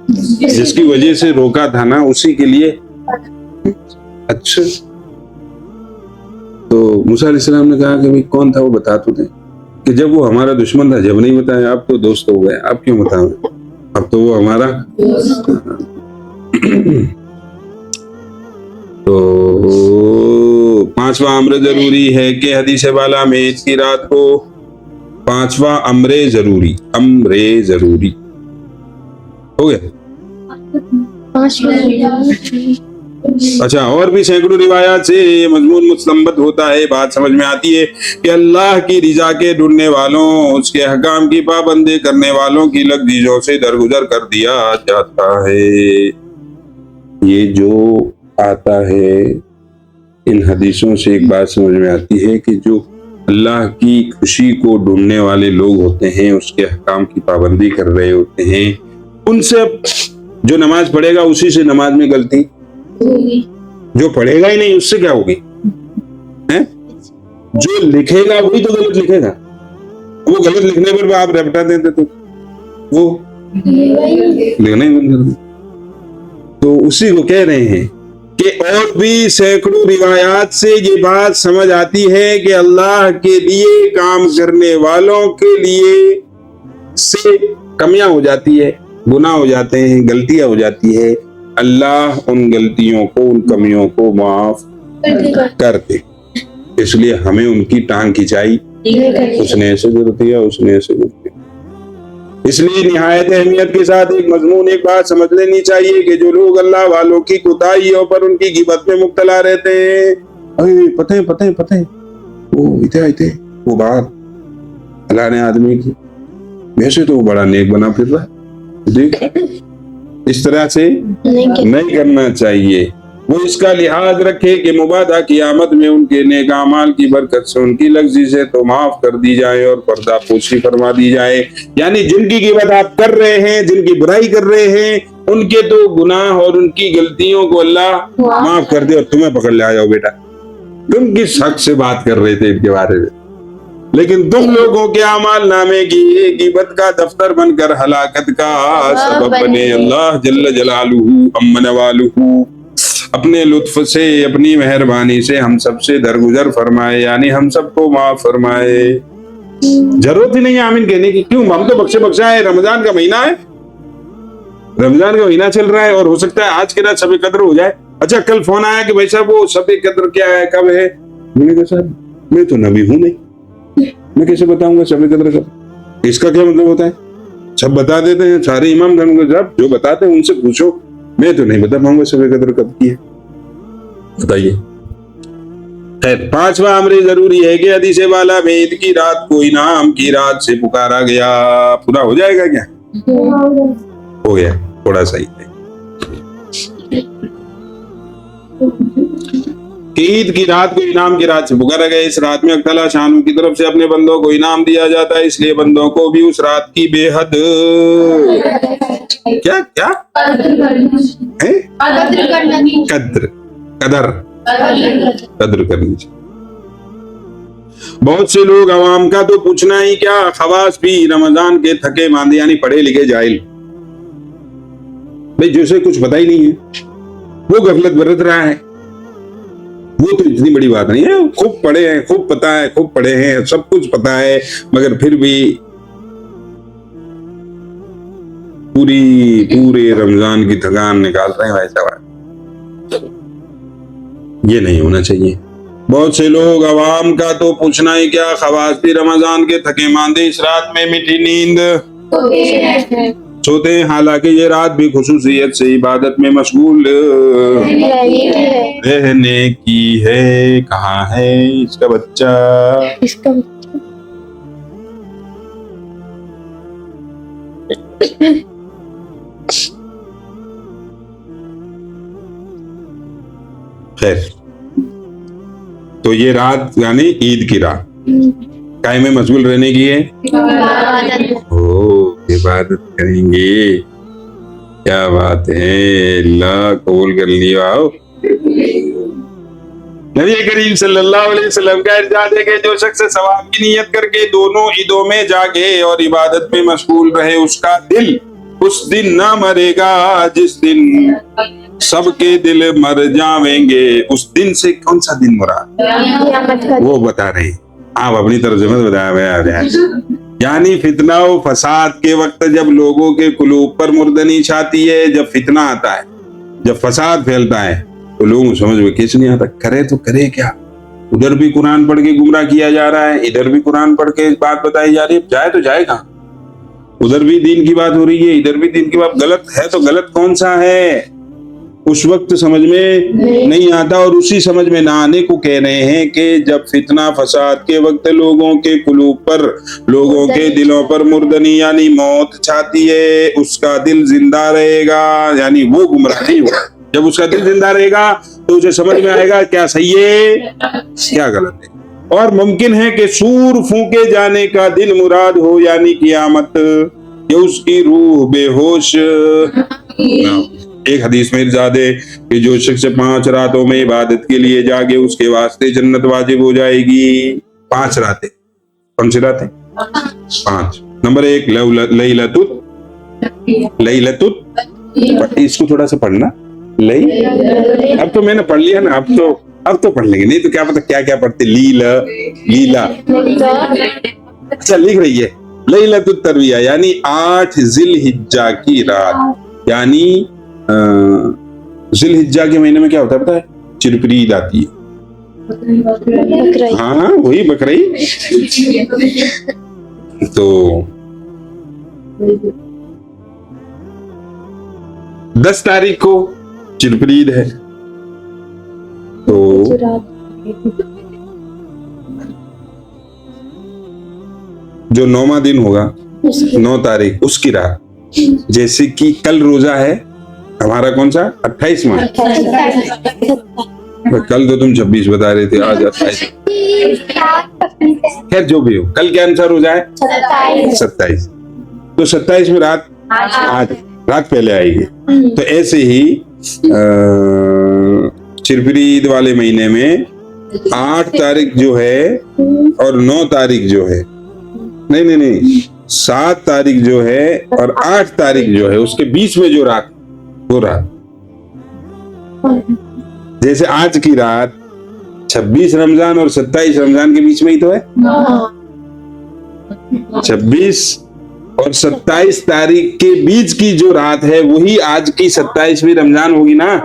जिसकी वजह से रोका था ना, उसी के लिए। अच्छा तो मूसा अलैहिस्सलाम ने कहा कि भाई कौन था वो बता तो दे, कि जब वो हमारा दुश्मन था जब नहीं बताया, आप तो दोस्त हो गए, आप क्यों बताओ, अब तो वो हमारा। तो पांचवा अम्र जरूरी है कि हदीस वाला में ईद की रात को पांचवा अम्रे जरूरी हो गया। अच्छा और भी सैकड़ों रिवायात से ये मजमून मुस्तंबत होता है, बात समझ में आती है कि अल्लाह की रिजा के ढूंढने वालों, उसके हकाम की पाबंदी करने वालों की लग्जीजों से दरगुजर कर दिया जाता है। ये जो आता है इन हदीसों से एक बात समझ में आती है कि जो अल्लाह की खुशी को ढूंढने वाले लोग होते हैं, उसके हकाम की पाबंदी कर रहे होते हैं, उनसे जो नमाज पढ़ेगा उसी से नमाज में गलती, जो पढ़ेगा ही नहीं उससे क्या होगी, है? जो लिखेगा वही तो गलत लिखेगा। वो गलत लिखने पर आप रपटा देते तो वो लिखना ही बंद कर दे। तो उसी को कह रहे हैं कि और भी सैकड़ों रिवायात से ये बात समझ आती है कि अल्लाह के लिए काम करने वालों के लिए से कमियां हो जाती है, गुनाह हो जाते हैं, गलतियां हो जाती है। अल्लाह उन गलतियों को, उन कमियों को माफ कर दे। इसलिए हमें उनकी टांग खिंचाई, उसने ऐसे जरूरत किया, उसने ऐसे जरूरत किया। इसलिए निहायत अहमियत के साथ एक मजमून एक बात समझ लेनी चाहिए कि जो लोग अल्लाह वालों की कोताहियों पर उनकी गिबत में मुब्तला रहते हैं, अरे पता है वो इते वो बात अल्लाह ने आदमी की, वैसे तो वो बड़ा नेक बना फिर रहा है, देख इस तरह से नहीं करना चाहिए। वो इसका लिहाज रखे कि मुबादा क़यामत में उनके नेक अमाल की बरकत से उनकी लग्ज़ी से तो माफ कर दी जाए और पर्दापोशी फरमा दी जाए। यानी जिनकी गिबत आप कर रहे हैं, जिनकी बुराई कर रहे हैं, उनके तो गुनाह और उनकी गलतियों को अल्लाह माफ कर दे और तुम्हें पकड़ ले आ जाओ बेटा। तुम किस हक से बात कर रहे थे इनके बारे में? लेकिन तुम लोगों के अमाल नामे की गिबत का दफ्तर बनकर हलाकत का सबब बने। अल्लाह जल्ल जलालुहु अम्मन वालुहु अपने लुत्फ से, अपनी मेहरबानी से हम सबसे दरगुजर फरमाए, यानी हम सबको माफ फरमाए। जरूरत ही नहीं है आमीन कहने की। क्यों? हम तो बख्शे बख्शा है। रमजान का महीना है, रमजान का महीना चल रहा है और हो सकता है आज के रात शब कद्र हो जाए। अच्छा, कल फोन आया कि भाई साहब वो शब कद्र क्या है, कब है? मैंने कहा साहब मैं तो नबी हूं नहीं, मैं कैसे बताऊंगा शब कद्र कब? इसका क्या मतलब होता है? सब बता देते हैं सारे इमाम साहब, जो बताते हैं उनसे पूछो, मैं तो नहीं बता पाऊंगा शब कद्र कब की है, बताइए। खैर, पांचवा अमर जरूरी है कि हदीस वाला में ईद की रात को इनाम की रात से पुकारा गया। पूरा हो जाएगा क्या? हो गया, थोड़ा सा ही है। ईद की रात को इनाम की रात से पुकारा गया। इस रात में अल्लाह शानू की तरफ से अपने बंदों को इनाम दिया जाता है, इसलिए बंदों को भी उस रात की बेहद क्या क्या है कद्र करनी चाहिए। बहुत से लोग अवाम का तो पूछना ही क्या, खवास भी रमजान के थके मांदे यानी पढ़े लिखे जाहिल, भाई जिसे कुछ पता ही नहीं है वो गफलत बरत रहा है, वो तो इतनी बड़ी बात नहीं है। खूब पढ़े हैं, खूब पता है, खूब पढ़े हैं, सब कुछ पता है, मगर फिर भी पूरे रमजान की थकान निकाल रहे हैं भाई साहब। ये नहीं होना चाहिए। बहुत से लोग अवाम का तो पूछना ही क्या, खवास भी रमजान के थके मांदे इस रात में मीठी नींद सोते हैं, हालांकि ये रात भी खुसूसियत से इबादत में मशगूल रहने की है। कहाँ है इसका बच्चा? खैर, तो ये रात यानी ईद की रात काय में मशगूल रहने की है। ओ, इबादत करेंगे, क्या बात है, अल्लाह कबूल कर लिया। नबी करीम सल्लल्लाहु अलैहि वसल्लम का इरशाद है कि जो शख्स सवाब की नियत करके दोनों ईदों में जागे और इबादत में मशगूल रहे, उसका दिल उस दिन ना मरेगा जिस दिन सबके दिल मर जावेंगे। उस दिन से कौन सा दिन मुराद वो बता रहे हैं, आप अपनी तरफ से मत बताया। यानी फितना व फसाद के वक्त जब लोगों के कुलूब पर मुर्दनी छाती है, जब फितना आता है, जब फसाद फैलता है, तो लोगों समझ में किस नहीं आता, करे तो करे क्या। उधर भी कुरान पढ़ के गुमराह किया जा रहा है, इधर भी कुरान पढ़ के बात बताई जा रही है, जाए तो जाए कहाँ? उधर भी दीन की बात हो रही है, इधर भी दीन की बात। गलत है तो गलत कौन सा है उस वक्त समझ में नहीं आता। और उसी समझ में ना आने को कह रहे हैं कि जब फितना फसाद के वक्त लोगों के कुलूब पर, लोगों के दिलों पर मुर्दनी यानी मौत छाती है, उसका दिल जिंदा रहेगा, यानी वो गुमराह नहीं होगा। जब उसका दिल जिंदा रहेगा तो उसे समझ में आएगा क्या सही है क्या गलत है। और मुमकिन है कि सूर फूके जाने का दिन मुराद हो, यानी कियामत, या उसकी रूह बेहोश। एक हदीस में इरशाद है कि जो शख्स 5 रातों में इबादत के लिए जागे उसके वास्ते जन्नत वाजिब हो जाएगी। 5 रातें, कौन सी रातें? 5। नंबर 1 लैलतुल, इसको थोड़ा सा पढ़ना, अब तो मैंने पढ़ लिया ना, अब तो पढ़ लेंगे, नहीं तो क्या पता क्या क्या पढ़ते। लीला अच्छा लिख रही है। लैलतुल तरविया यानी 8 जिलहिज्जा की रात, यानी जिलहिज्जा के महीने में क्या होता है पता है? चिरपरीद आती है। हाँ वही बकरीद। तो 10 तारीख को चिरपरीद है, तो जो 9वां दिन होगा 9 तारीख उसकी रात, जैसे कि कल रोजा है हमारा, कौन सा? 28वां। कल तो तुम 26 बता रहे थे, आज 28। खैर जो भी हो, कल के अनुसार रोजा है 27। तो 27 में रात आज रात पहले आएगी। तो ऐसे ही चिरपिरी ईद वाले महीने में 8 तारीख जो है और 9 तारीख जो है, नहीं 7 तारीख जो है और 8 तारीख जो है, उसके बीच में जो रात, वो रात, जैसे आज की रात 26 रमजान और 27 रमजान के बीच में ही तो है। 26 और 27 तारीख के बीच की जो रात है वही आज की 27वीं रमजान होगी ना।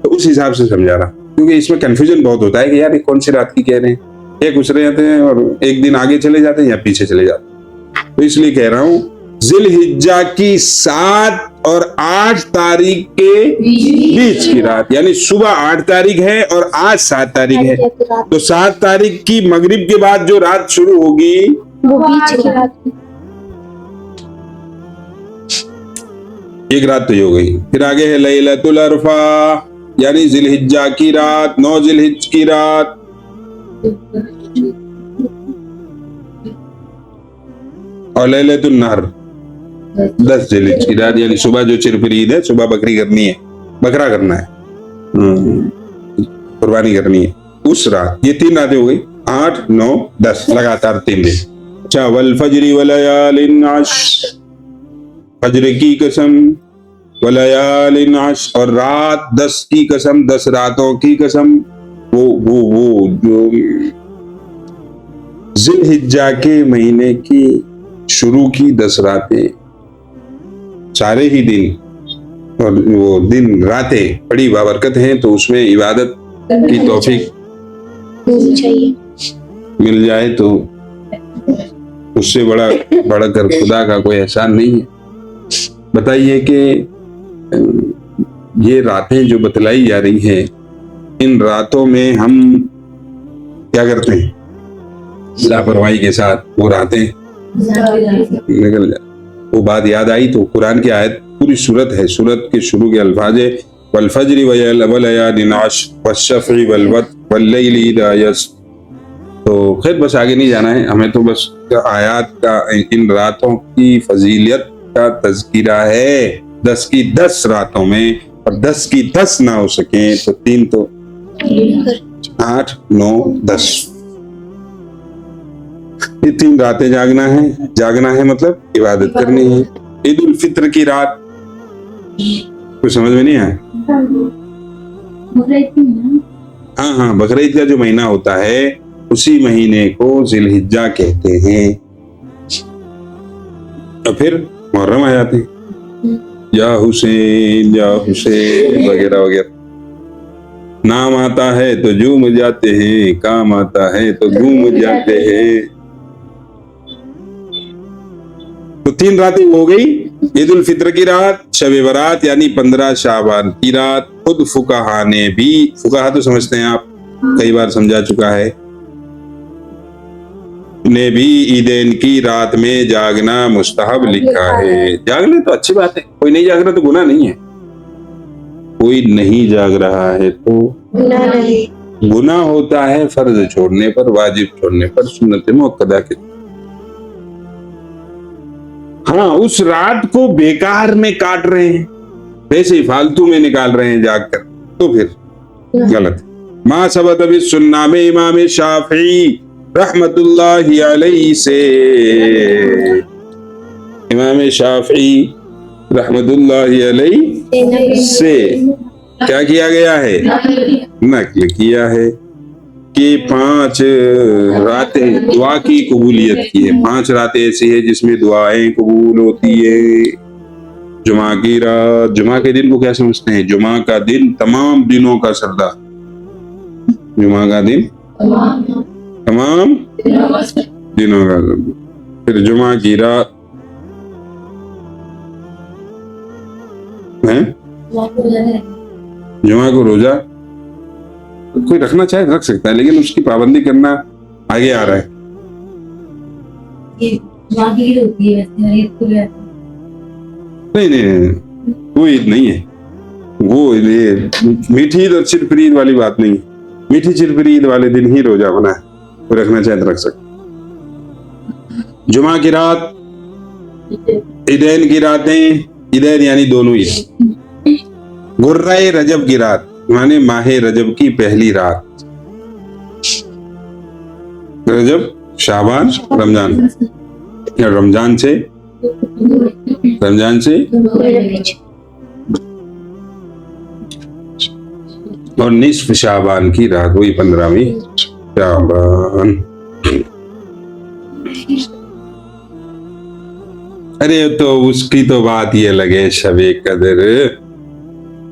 तो उस हिसाब से समझा रहा, क्योंकि इसमें कंफ्यूजन बहुत होता है कि यार कौन सी रात की कह रहे हैं, एक गुजरे जाते हैं और एक दिन आगे चले जाते हैं या पीछे चले जाते हैं। तो इसलिए कह रहा हूं जिलहिज्जा की 7 और 8 तारीख के बीच की रात, यानी सुबह 8 तारीख है और आज 7 तारीख है। तो 7 तारीख की मगरिब के बाद जो रात शुरू होगी वो बीच की रात, एक रात तो ये हो गई। फिर आगे है लैलतुल अरफा, यानी जिलहिज्जा की रात, 9 जिलहिज की रात। और लैलतुल नहर 10 जिलहिज की रात, यानी सुबह जो चिरपिरी ईद है, सुबह बकरी करनी है, बकरा करना है, कुर्बानी करनी है उस रात। ये 3 रातें हो गई, 8, 9, 10 लगातार 3 दिन। अच्छा, वल फजरी वलयालिन आश्र, फजर की कसम, वलयालिन आश्र, और रात 10 की कसम, 10 रातों की कसम। वो जो जिलहिज्जा के महीने की शुरू की 10 रातें, सारे ही दिन और वो दिन रातें बड़ी बाबरकत हैं, तो उसमें इबादत की तौफीक चाहिए, मिल जाए तो उससे बढ़कर खुदा का कोई एहसान नहीं है। बताइए कि ये रातें जो बतलाई जा रही हैं, इन रातों में हम क्या करते हैं? लापरवाही के साथ वो रातें निकल जाए। वो बात याद आई तो कुरान की आयत, पूरी सूरत है, सूरत के शुरू के अल्फाज है वल फज्रि वलयालिन आश्र वश्शफ़ी वलवत्र वल्लैलि इज़ा यस्र। तो खैर बस आगे नहीं जाना है हमें, तो बस आयात का इन रातों की फजीलियत का तज़किरा है। 10 की 10 रातों में, और 10 की 10 ना हो सके तो 3 तो 8, 9, 10, ये 3 रातें जागना है। जागना है मतलब इबादत करनी है। ईद उल फित्र की रात कुछ समझ में नहीं आया? हाँ, बकरीद का जो महीना होता है उसी महीने को जिलहिज्जा कहते हैं। और फिर मुहर्रम आ जाते हैं, या हुसैन वगैरह वगैरह। नाम आता है तो झूम जाते हैं, काम आता है तो घूम जाते हैं। तो 3 रातें हो गई, ईद उल फित्र की रात, शब बरात यानी 15 शाबान की रात। खुद फुकाहा ने भी, फुकाहा तो समझते हैं आप, कई बार समझा चुका है, ने भी ईदैन की रात में जागना मुस्तहब लिखा है। जाग ले तो अच्छी बात है, कोई नहीं जाग रहा तो गुनाह नहीं है। कोई नहीं जाग रहा है तो गुनाह होता है फर्ज छोड़ने पर, वाजिब छोड़ने पर, सुन्नत मुअक्कदा के। हाँ, उस रात को बेकार में काट रहे हैं, वैसे ही फालतू में निकाल रहे हैं जागकर, तो फिर गलत है। मा सबत बिस सुन्ना में इमाम शाफी रहमतुल्लाहि अलैहि से, इमाम शाफी रहमतुल्लाहि अलैहि से क्या किया गया है? नकल किया है कि 5 रातें दुआ की कबूलियत की है। 5 रातें ऐसी है जिसमें दुआएं कबूल होती है। जुमा की रात, जुमा के दिन को क्या समझते हैं? जुमा का दिन तमाम दिनों का सरदार, जुमा का दिन तमाम दिनों का सरदार। फिर जुमा की रात है, जुमा को रोजा कोई रखना चाहे रख सकता है, लेकिन उसकी पाबंदी करना आगे आ रहा है। नहीं, वो ईद नहीं है, वो ये मीठी ईद और चिरपिरी ईद वाली बात नहीं है। मीठी चिरपिरी ईद वाले दिन ही रोजा होना है, कोई रखना चाहे तो रख सकता। जुमा की रात, ईदैन की रातें, इधर यानी दोनों ईद। गुर्राए रजब की रात माने माहे रजब की पहली रात। रजब शाबान रमजान, या रमजान से और निस्फ शाबान की रात, वही 15वीं शाबान। अरे तो उसकी तो बात ये लगे शबे कदर।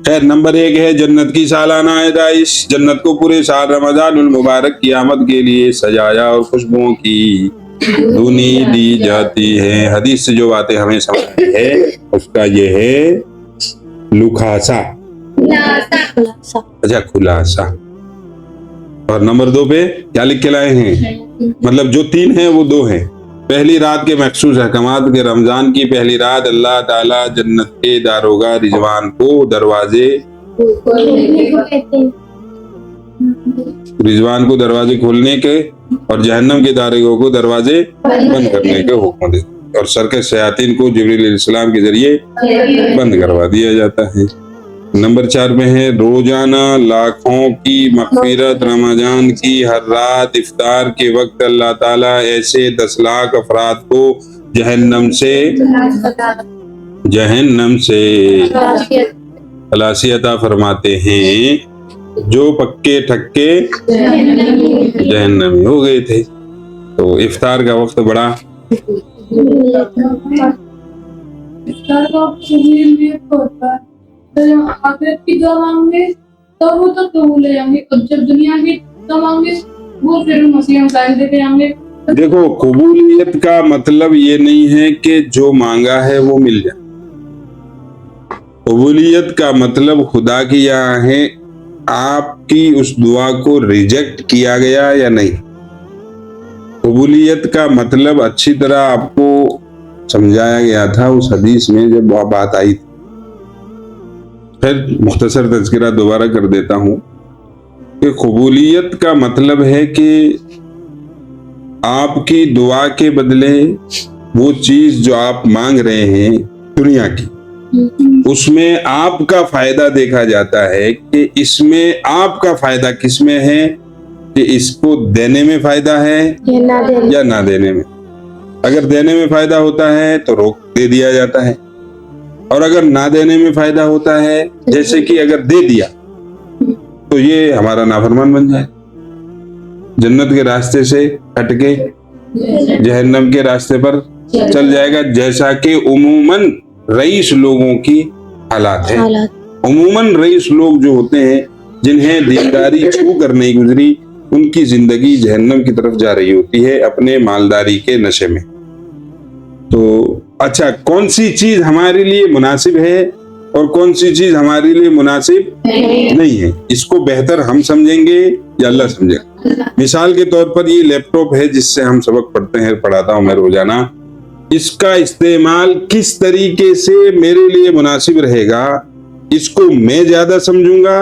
खैर, नंबर 1 है जन्नत की सालाना आयदाइश। जन्नत को पूरे साल रमजानुल मुबारक की आमद के लिए सजाया और खुशबुओं की धुनी दी जाती है। हदीस से जो बातें हमें समझ आई है उसका ये है लुखासा, अच्छा खुलासा। और नंबर 2 पे क्या लिख के लाए हैं, मतलब जो 3 हैं वो 2 हैं। पहली रात के मखसूस अहकामात के रमजान की पहली रात अल्लाह ताला जन्नत के दारोगा रिजवान को दरवाजे खोलने के और जहन्नम के दारोगों को दरवाजे बंद करने के हुक्म देते और सरकश शयातीन को जिब्रील अलैहिस्सलाम के जरिए बंद करवा दिया जाता है। नंबर 4 में है रोजाना लाखों की मग़फ़िरत। रमजान की हर रात इफ्तार के वक्त अल्लाह ताला ऐसे 10 लाख अफराद को जहन्नम से खलासी अता फरमाते हैं जो पक्के ठक्के जहन्नमी हो गए थे। तो इफ्तार का वक्त बड़ा आखिरत की दुआ मांगे तब वो तो कबूल हो जाएंगे, और जब दुनिया की दुआ मांगे वो फिर मसीह मसाइल देते जाएंगे। देखो, कबूलियत का मतलब ये नहीं है कि जो मांगा है वो मिल जाए। कबूलियत का मतलब खुदा की यहाँ है आपकी उस दुआ को रिजेक्ट किया गया या नहीं। कबूलियत का मतलब अच्छी तरह आपको समझाया गया था उस हदीस में जब बात आई थी। फिर मुख्तसर तज़किरा दोबारा कर देता हूं कि कबूलियत का मतलब है कि आपकी दुआ के बदले वो चीज जो आप मांग रहे हैं दुनिया की, उसमें आपका फायदा देखा जाता है कि इसमें आपका फायदा किसमें है, कि इसको देने में फायदा है या ना देने में। अगर देने में फायदा होता है तो रोक दे दिया जाता है, और अगर ना देने में फायदा होता है, जैसे कि अगर दे दिया तो ये हमारा नाफरमान बन जाए, जन्नत के रास्ते से हट के जहन्नम के रास्ते पर चल जाएगा, जैसा कि उमूमन रईस लोगों की हालात है। उमूमन रईस लोग जो होते हैं जिन्हें दीनदारी छू कर नहीं गुजरी, उनकी जिंदगी जहन्नम की तरफ जा रही होती है अपने मालदारी के नशे में। तो अच्छा, कौन सी चीज हमारे लिए मुनासिब है और कौन सी चीज हमारे लिए मुनासिब नहीं है, इसको बेहतर हम समझेंगे या अल्लाह समझेगा। मिसाल के तौर पर ये लैपटॉप है जिससे हम सबक पढ़ाता हूं मैं रोजाना। इसका इस्तेमाल किस तरीके से मेरे लिए मुनासिब रहेगा, इसको मैं ज्यादा समझूंगा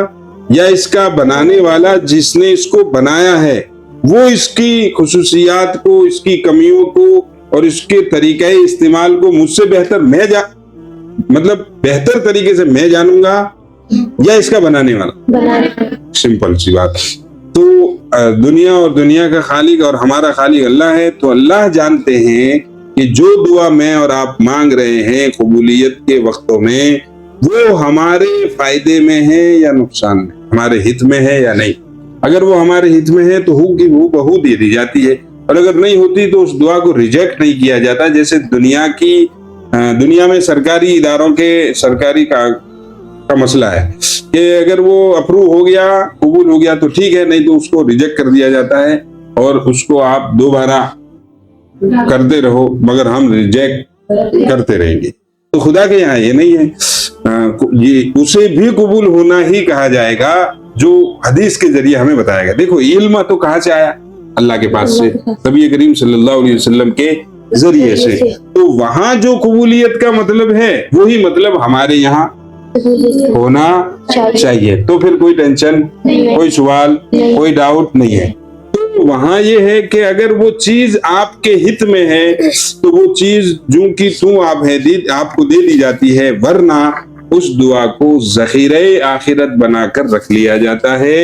या इसका बनाने वाला जिसने इसको बनाया है वो इसकी खुसूसियात को, इसकी कमियों को और इसके तरीके इस्तेमाल को मुझसे बेहतर मतलब बेहतर तरीके से मैं जानूंगा या इसका बनाने वाला। सिंपल सी बात। तो दुनिया और दुनिया का खालिक और हमारा खालिक अल्लाह है। तो अल्लाह जानते हैं कि जो दुआ मैं और आप मांग रहे हैं कबूलियत के वक्तों में, वो हमारे फायदे में है या नुकसान में, हमारे हित में है या नहीं। अगर वो हमारे हित में है तो हु की हूबहू दे दी जाती है, और अगर नहीं होती तो उस दुआ को रिजेक्ट नहीं किया जाता। जैसे दुनिया में सरकारी इदारों के सरकारी का मसला है कि अगर वो अप्रूव हो गया, कबूल हो गया तो ठीक है, नहीं तो उसको रिजेक्ट कर दिया जाता है और उसको आप दोबारा करते रहो, मगर हम रिजेक्ट करते रहेंगे। तो खुदा के यहाँ ये नहीं है, ये उसे भी कबूल होना ही कहा जाएगा जो हदीस के जरिए हमें बताया गया। देखो, इल्म तो कहाँ से आया? अल्लाह के पास से, नबी करीम सल्लल्लाहु अलैहि वसल्लम के जरिए से। तो वहां जो कबूलियत का मतलब है वही मतलब हमारे यहाँ होना चाहिए। तो फिर कोई टेंशन, कोई सवाल, कोई डाउट नहीं है। तो तो वहां ये है कि अगर वो चीज आपके हित में है तो वो चीज जो कि तू आप है आपको दे दी जाती है, वरना उस दुआ को ज़ख़ीरे आखिरत बनाकर रख लिया जाता है।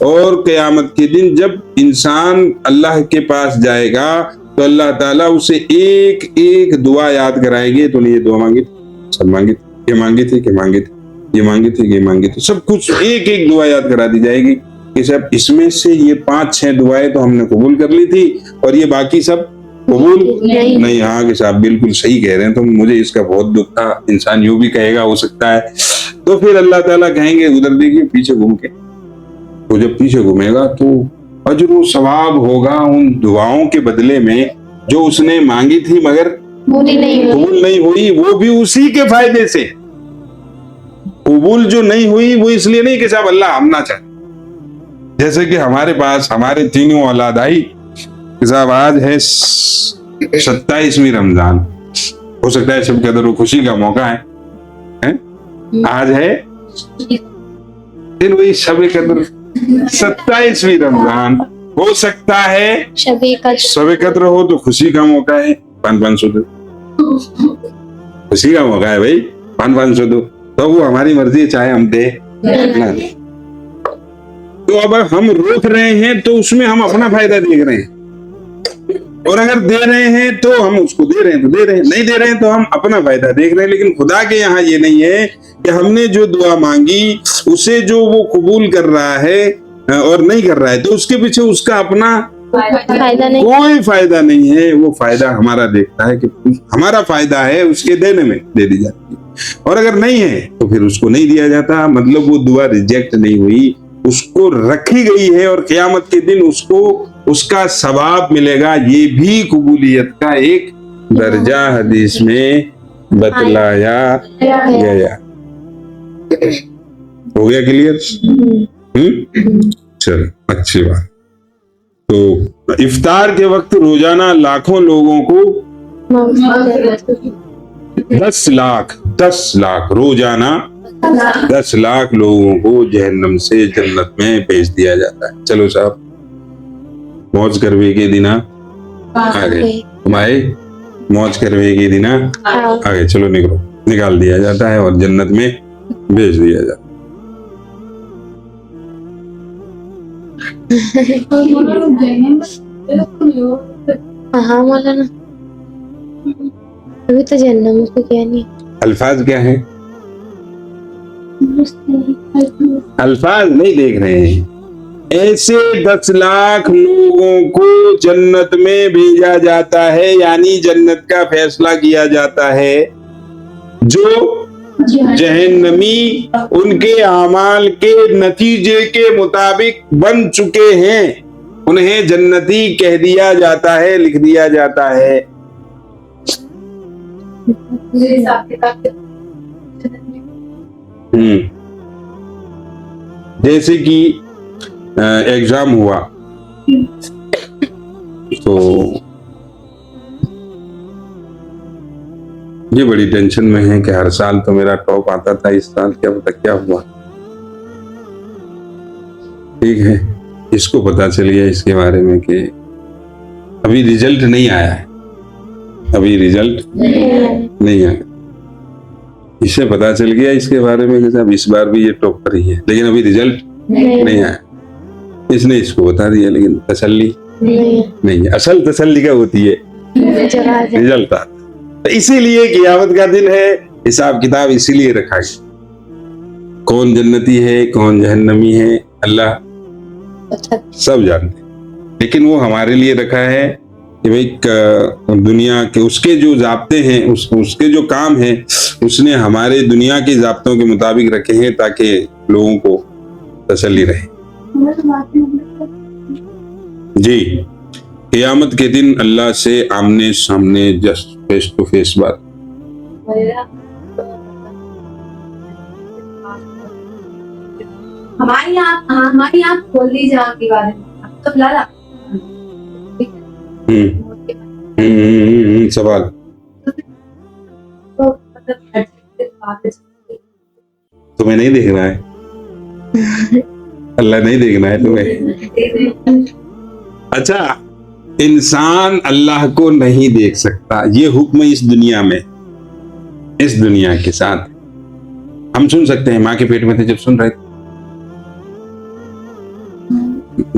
और क़यामत के दिन जब इंसान अल्लाह के पास जाएगा तो अल्लाह ताला उसे एक एक दुआ याद कराएंगे। तूने ये दुआ मांगी, सब मांगी, ये मांगी थी, ये मांगी थी, ये मांगी थी, ये मांगी थी, सब कुछ एक एक दुआ याद करा दी जाएगी कि सब इसमें से ये 5-6 दुआएं तो हमने कबूल कर ली थी और ये बाकी सब कबूल नहीं। हाँ कि साहब बिल्कुल सही कह रहे हैं, तो मुझे इसका बहुत दुख था। इंसान यूं भी कहेगा, हो सकता है। तो फिर अल्लाह ताला कहेंगे उधर देखिए पीछे घूम के, तो जब पीछे घूमेगा तो अजर सवाब होगा उन दुआओं के बदले में जो उसने मांगी थी मगर कबूल नहीं हुई, वो भी उसी के फायदे से। कबूल जो नहीं हुई वो इसलिए नहीं कि साहब अल्लाह हम ना चाहे। जैसे कि हमारे पास हमारे तीनों औलाद आई कि साहब आज है 27वीं रमजान, हो सकता है सब कदर खुशी का मौका है? आज है फिर वही शब कदर 27वीं रमजान, हो सकता है शब कद्र हो तो खुशी का मौका है, 500 दो, खुशी का मौका है भाई, 500 दो, तो वो हमारी मर्जी, चाहे हम दे ना दे। तो अब हम रोक रहे हैं तो उसमें हम अपना फायदा देख रहे हैं, और अगर दे रहे हैं तो हम उसको दे रहे हैं तो दे रहे हैं, नहीं दे रहे हैं तो हम अपना फायदा देख रहे हैं। लेकिन खुदा के यहाँ ये नहीं है कि हमने जो दुआ मांगी उसे जो वो कबूल कर रहा है और नहीं कर रहा है तो उसके पीछे उसका अपना फायदा नहीं, कोई फायदा नहीं है। वो फायदा हमारा देखता है कि हमारा फायदा है उसके देने में, दे दी जाती है। और अगर नहीं है तो फिर उसको नहीं दिया जाता, मतलब वो दुआ रिजेक्ट नहीं हुई, उसको रखी गई है और क़यामत के दिन उसको उसका सवाब मिलेगा। ये भी कबूलियत का एक दर्जा हदीस में बतलाया गया। हो गया क्लियर? चलो अच्छी बात। तो इफ्तार के वक्त रोजाना लाखों लोगों को 10 लाख रोजाना 10 लाख लोगों को जहन्नम से जन्नत में भेज दिया जाता है। चलो साहब मौज करवे के दिन आ गए, हमारे मौज करवे के दिन आ गए, चलो निकलो, निकाल दिया जाता है और जन्नत में भेज दिया जाता है। हाँ मौलाना, अभी तो जन्नत को क्या नहीं। अल्फाज क्या है? अल्फाज नहीं देख रहे हैं। ऐसे 10 लाख लोगों को जन्नत में भेजा जाता है, यानी जन्नत का फैसला किया जाता है। जो जहन्नमी उनके अमाल के नतीजे के मुताबिक बन चुके हैं उन्हें जन्नती कह दिया जाता है, लिख दिया जाता है। जैसे कि एग्जाम हुआ तो ये बड़ी टेंशन में है कि हर साल तो मेरा टॉप आता था, इस साल क्या पता क्या हुआ। ठीक है, इसको पता चल गया इसके बारे में कि अभी रिजल्ट नहीं आया है, अभी रिजल्ट नहीं आया। इसे पता चल गया इसके बारे में कि साहब इस बार भी ये टॉप पर ही है, लेकिन अभी रिजल्ट नहीं आया। इसने इसको बता दिया, लेकिन तसल्ली नहीं है। असल तसल्ली क्या होती है? रिजल्ट आता। तो इसीलिए क़यामत का दिन है, हिसाब किताब इसीलिए रखा गया। कौन जन्नती है कौन जहन्नमी है अल्लाह सब जानते, लेकिन वो हमारे लिए रखा है कि भाई दुनिया के उसके जो ज़ाब्ते हैं, उसके जो काम हैं, उसने हमारे दुनिया के ज़ाब्तों के मुताबिक रखे हैं ताकि लोगों को तसल्ली रहे। जी, क़यामत के दिन अल्लाह से आमने सामने जस्ट फेस टू फेस बात। हमारी आँख खोल दी जाए आपके बारे में, तो लाला सवाल तुम्हें नहीं देखना है, अल्लाह नहीं देखना है तुम्हें। अच्छा, इंसान अल्लाह को नहीं देख सकता, ये हुक्म इस दुनिया में, इस दुनिया के साथ हम सुन सकते हैं। माँ के पेट में थे जब सुन रहे थे,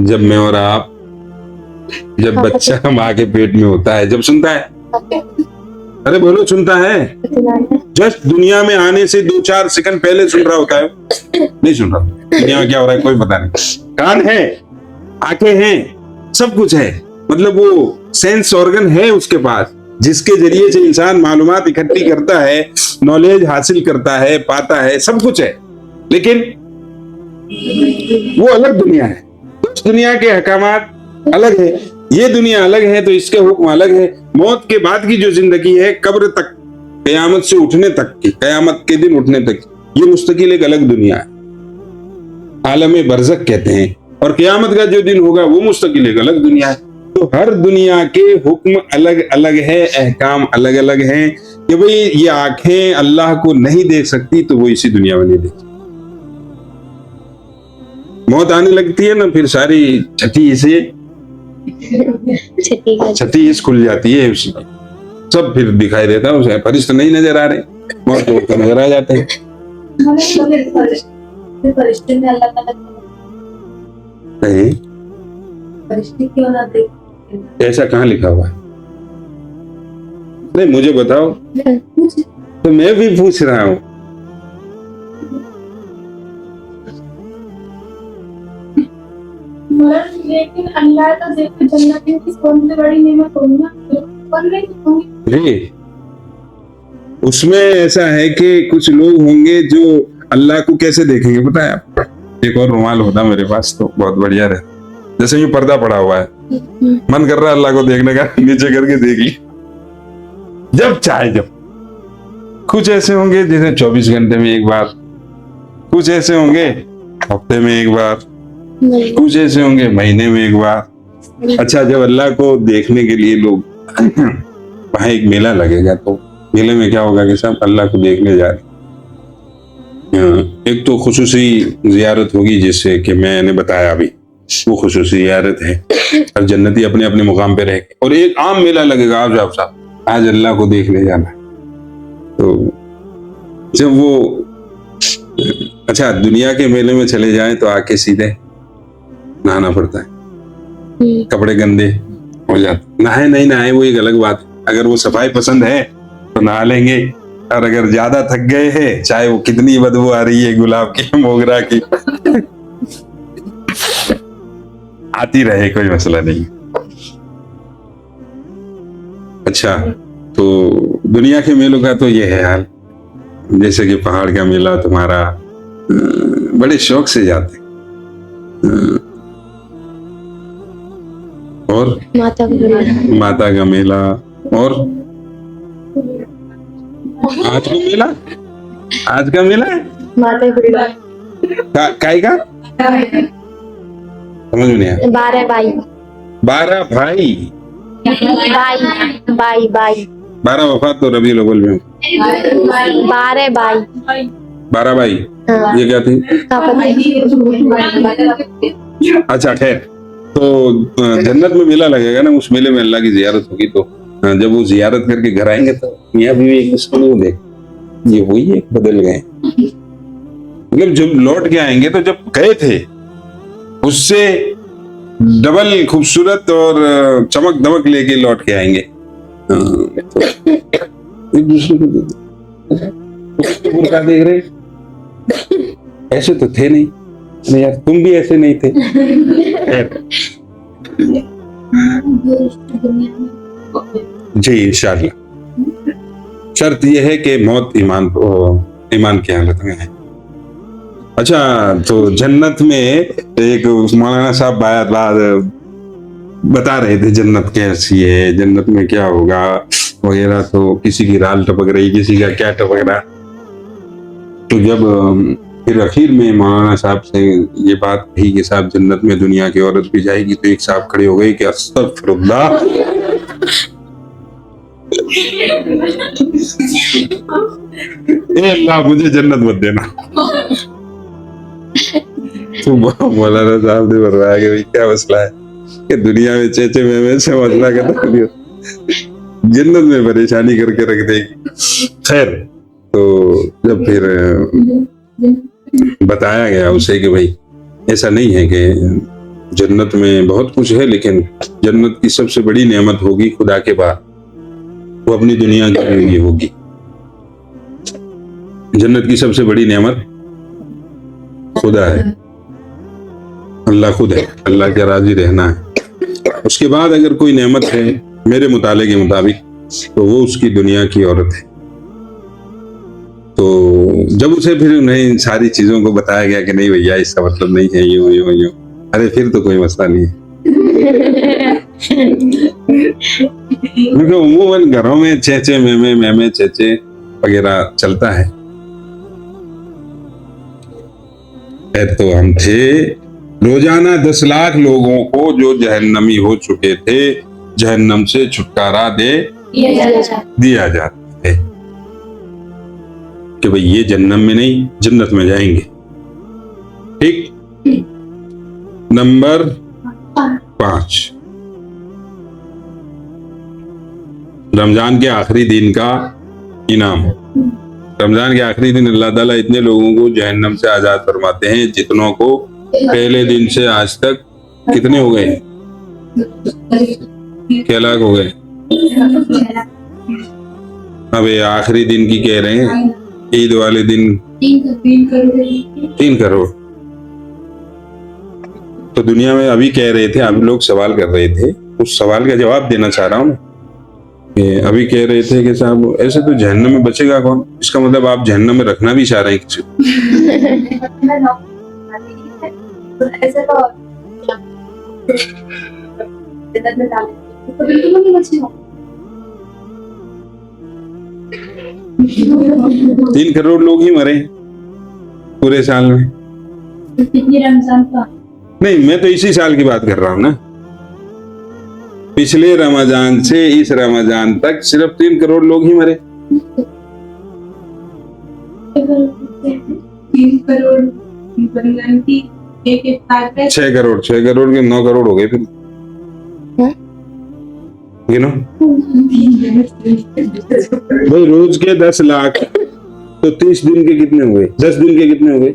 जब मैं और आप, जब बच्चा माँ के पेट में होता है, जब सुनता है, अरे बोलो सुनता है, जस्ट दुनिया में आने से 2-4 सेकंड पहले सुन रहा होता है, नहीं सुन रहा। दुनिया में क्या हो रहा है कोई पता नहीं। कान है, आंखें हैं, सब कुछ है, मतलब वो सेंस ऑर्गन है उसके पास, जिसके जरिए से इंसान मालूमात इकट्ठी करता है, नॉलेज हासिल करता है, पाता है, सब कुछ है, लेकिन वो अलग दुनिया है। उस दुनिया के अहकामात अलग है, ये दुनिया अलग है, तो इसके हुक्म अलग है। मौत के बाद की जो जिंदगी है, कब्र तक, कयामत से उठने तक की, कयामत के दिन उठने तक, ये मुस्तकिल एक अलग दुनिया है, आलम बरज़ख कहते हैं। और कयामत का जो दिन होगा वो मुस्तकिल एक अलग दुनिया है। तो हर दुनिया के हुक्म अलग अलग है, अहकाम अलग अलग हैं। कि भाई ये आंखें अल्लाह को नहीं देख सकती, तो वो इसी दुनिया में नहीं देख सकती। मौत आने लगती है ना, फिर सारी छठी से छठी खुल जाती है उसकी, सब फिर दिखाई देता है उसे। फरिश्ते नहीं नजर आ रहे, मौत तो नजर आ जाते हैं। फरिश्ते में अल्लाह ताला नहीं, फरिश्ते क्यों ना देख? ऐसा कहाँ लिखा हुआ है? नहीं मुझे बताओ, तो मैं भी पूछ रहा हूँ। लेकिन अल्लाह तो देखो जन्नत की कौन सी बड़ी नेमत होगी ना, कौन नहीं होगी। उसमें ऐसा है कि कुछ लोग होंगे जो अल्लाह को कैसे देखेंगे पता है आपको? एक और रुमाल होता मेरे पास तो बहुत बढ़िया रहे, जैसे ये पर्दा पड़ा हुआ है, मन कर रहा है अल्लाह को देखने का, नीचे करके देख ली जब चाहे जब। कुछ ऐसे होंगे जैसे 24 घंटे में एक बार, कुछ ऐसे होंगे हफ्ते में एक बार, कुछ ऐसे होंगे महीने में एक बार। अच्छा, जब अल्लाह को देखने के लिए लोग वहां एक मेला लगेगा, तो मेले में क्या होगा कि सब अल्लाह को देखने जा रहे। एक तो खुसूसी जियारत होगी, जिससे कि मैंने बताया अभी, वो खुसूसी जियारत है, और जन्नती अपने अपने मुकाम पे रहे। और एक आम मेला लगेगा, आप साहब आज अल्लाह को देखने जाना। तो जब वो, अच्छा दुनिया के मेले में चले जाएं तो आके सीधे नहाना पड़ता है, कपड़े गंदे हो जाते। नहाए नहीं नहाए वो एक अलग बात है। अगर वो सफाई पसंद है तो नहा लेंगे, और अगर ज्यादा थक गए हैं, चाहे वो कितनी बदबू आ रही है गुलाब की, मोगरा की, आती रहे, कोई मसला नहीं। अच्छा, तो दुनिया के मेलों का तो ये है हाल। जैसे कि पहाड़ का मेला तुम्हारा बड़े शौक से जाते, और माता का मेला, और आज का मेला, आज का मेला काय का समझ में नहीं आया। 12 भाई, 12 भाई, बाई 12 वफात तो रबी अव्वल में, 12 भाई, 12 भाई। हाँ। ये क्या थी? हाँ, अच्छा खैर, तो जन्नत में मेला लगेगा ना, उस मेले में अल्लाह की जियारत होगी। तो जब वो जियारत करके घर आएंगे तो मियां बीवी एक दूसरे को देख, ये वही है, बदल गए। मतलब जब लौट के आएंगे तो जब गए थे उससे डबल खूबसूरत और चमक दमक लेके लौट के आएंगे। तो एक दूसरे को देख रहे, ऐसे तो थे नहीं, नहीं यार तुम भी ऐसे नहीं थे। जी इंशाल्लाह, शर्त यह है कि मौत ईमान की हालत में है। अच्छा, तो जन्नत में एक मौलाना साहब बात बता रहे थे जन्नत कैसी है, जन्नत में क्या होगा वगैरह। तो किसी की राल टपक रही, किसी का क्या टपक रहा। तो जब फिर आखिर में मौलाना साहब से ये बात कही कि साहब जन्नत में दुनिया की औरत भी जाएगी, तो एक साहब खड़े हो गए कि अस्तगफिरुल्लाह, अल्लाह मुझे जन्नत मत देना। तो मौलाना साहब ने फरमाया कि भाई क्या मसला है? कि दुनिया में चेचे में से मसला खत्म नहीं होता, जन्नत में परेशानी करके रख देगी। खैर, तो जब फिर बताया गया उसे कि भाई ऐसा नहीं है कि जन्नत में बहुत कुछ है, लेकिन जन्नत की सबसे बड़ी नेमत होगी खुदा के बाद, वो अपनी दुनिया के लिए होगी। जन्नत की सबसे बड़ी नेमत खुदा है, अल्लाह खुद है, अल्लाह के राजी रहना है। उसके बाद अगर कोई नेमत है मेरे मुताले के मुताबिक तो वो उसकी दुनिया की औरत है। तो जब उसे फिर उन्हें इन सारी चीजों को बताया गया कि नहीं भैया इसका मतलब नहीं है यूं यूं यूं, अरे फिर तो कोई मसला नहीं है। क्योंकि उमूमन घरों में चेचे मेमे चेचे वगैरह चलता है। तो हम थे, रोजाना 10 लाख लोगों को जो जहन्नमी हो चुके थे जहन्नम से छुटकारा दे दिया जाता है कि भाई ये जहन्नम में नहीं जन्नत में जाएंगे। ठीक, नंबर 5, रमजान के आखिरी दिन का इनाम। रमजान के आखिरी दिन अल्लाह ताला इतने लोगों को जहन्नम से आजाद फरमाते हैं जितनों को पहले दिन से आज तक कितने हो गए, क्या लाख हो गए। अब ये आखिरी दिन की कह रहे हैं, ईद वाले दिन 3 करोड़। तो दुनिया में अभी कह रहे थे, अभी लोग सवाल कर रहे थे, उस सवाल का जवाब देना चाह रहा हूँ। अभी कह रहे थे कि साहब ऐसे तो जहन्नम में बचेगा कौन, इसका मतलब आप जहन्नम में रखना भी चाह रहे हैं किसी को। ऐसे तो 3 करोड़ लोग ही मरे पूरे साल में। रमजान का नहीं, मैं तो इसी साल की बात कर रहा हूँ ना। पिछले रमजान से इस रमजान तक सिर्फ 3 करोड़ लोग ही मरे। 3 करोड़ 6 करोड़ 6 करोड़ के 9 करोड़ हो गए फिर गिनो भाई। रोज के 10 लाख तो 30 दिन के कितने हुए, 10 दिन के कितने हुए।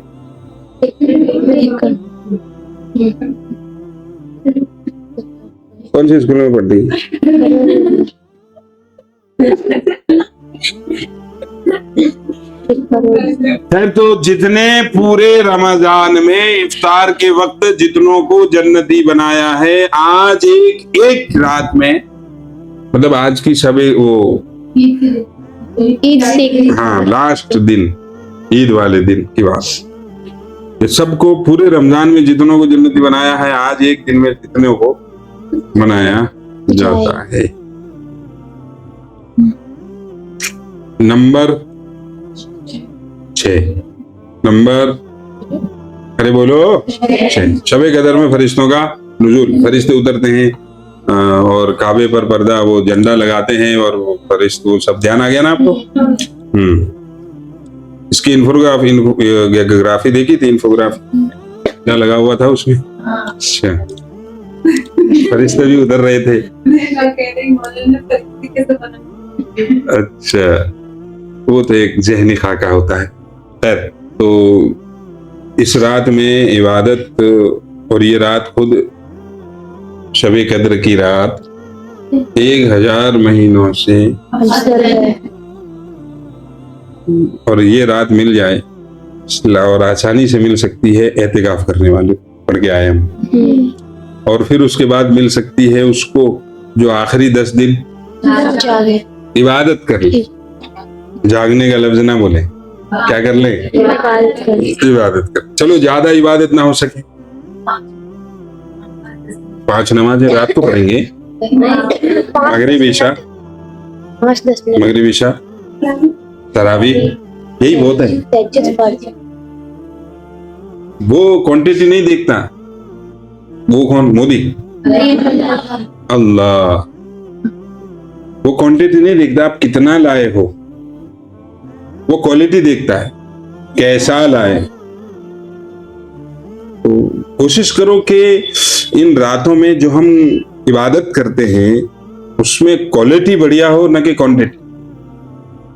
कौन से स्कूल में पढ़ती है। खैर, तो जितने पूरे रमजान में इफ्तार के वक्त जितनों को जन्नती बनाया है, आज एक रात में, मतलब आज की सबे वो ईद से, हाँ लास्ट दिन, ईद वाले दिन की बात। ये सबको पूरे रमजान में जितनों को जन्नती बनाया है, आज एक दिन में जितने को मनाया जाता है। नंबर 6, नंबर, अरे बोलो 6, शबे कदर में फरिश्तों का नुज़ूल। फरिश्ते उतरते हैं और काबे पर पर्दा वो झंडा लगाते हैं और वो फरिश्ते, वो सब ध्यान आ गया ना आपको। इसकी इन्फोग्राफी देखी थी, इन्फोग्राफी क्या लगा हुआ था उसमें। अच्छा, फरिश्ते भी उतर रहे थे। अच्छा, वो तो एक ज़हनी खाका होता है। खैर, तो इस रात में इबादत, और ये रात खुद शबे कद्र की रात 1000 महीनों से, और ये रात मिल जाए और आसानी से मिल सकती है एहतिकाफ करने वाले, पढ़ के आए हम। और फिर उसके बाद मिल सकती है उसको जो आखिरी 10 दिन इबादत कर ले। जागने का लफ्ज ना बोले, क्या कर ले, इबादत कर। चलो ज्यादा इबादत ना हो सके, 5 नमाजें रात को पढ़ेंगे, मगरिब ईशा, तरावी, यही बहुत है। वो क्वांटिटी नहीं देखता, वो कौन, मोदी, अल्लाह, वो क्वांटिटी नहीं देखता आप कितना लाए हो, वो क्वालिटी देखता है कैसा लाए। तो कोशिश करो कि इन रातों में जो हम इबादत करते हैं उसमें क्वालिटी बढ़िया हो, न कि क्वांटिटी।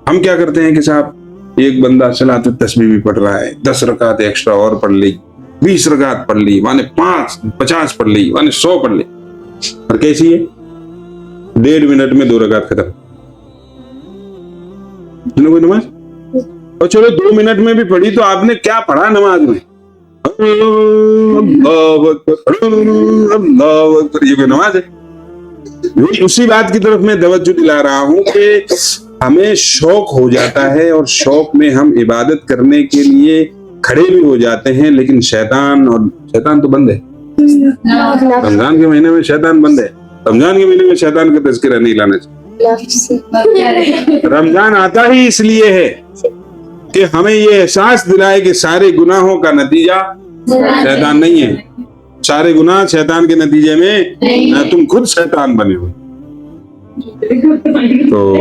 हम क्या करते हैं कि साहब एक बंदा सलातुल तस्बीह भी पढ़ रहा है, 10 रकात एक्स्ट्रा और पढ़ ली, 20 रकात पढ़ ली, माने 50 पढ़ ली, माने 100 पढ़ ली, और कैसी है 1.5 मिनट में 2 रकात खत्म। कोई नमाज, और चलो 2 मिनट में भी पढ़ी तो आपने क्या पढ़ा नमाज में? अल्लाहु अकबर, अल्लाहु अकबर, ये कोई नमाज है? उसी बात की तरफ मैं तवज्जो दिला रहा हूं कि हमें शौक हो जाता है और शौक में हम इबादत करने के लिए खड़े भी हो जाते हैं, लेकिन शैतान तो बंद है। रमजान के महीने में शैतान बंद है। रमजान के महीने में शैतान का तज़किरा नहीं लाना चाहिए। रमजान आता ही इसलिए है कि हमें ये एहसास दिलाए कि सारे गुनाहों का नतीजा शैतान नहीं है, सारे गुनाह शैतान के नतीजे में ना तुम खुद शैतान बने हो। तो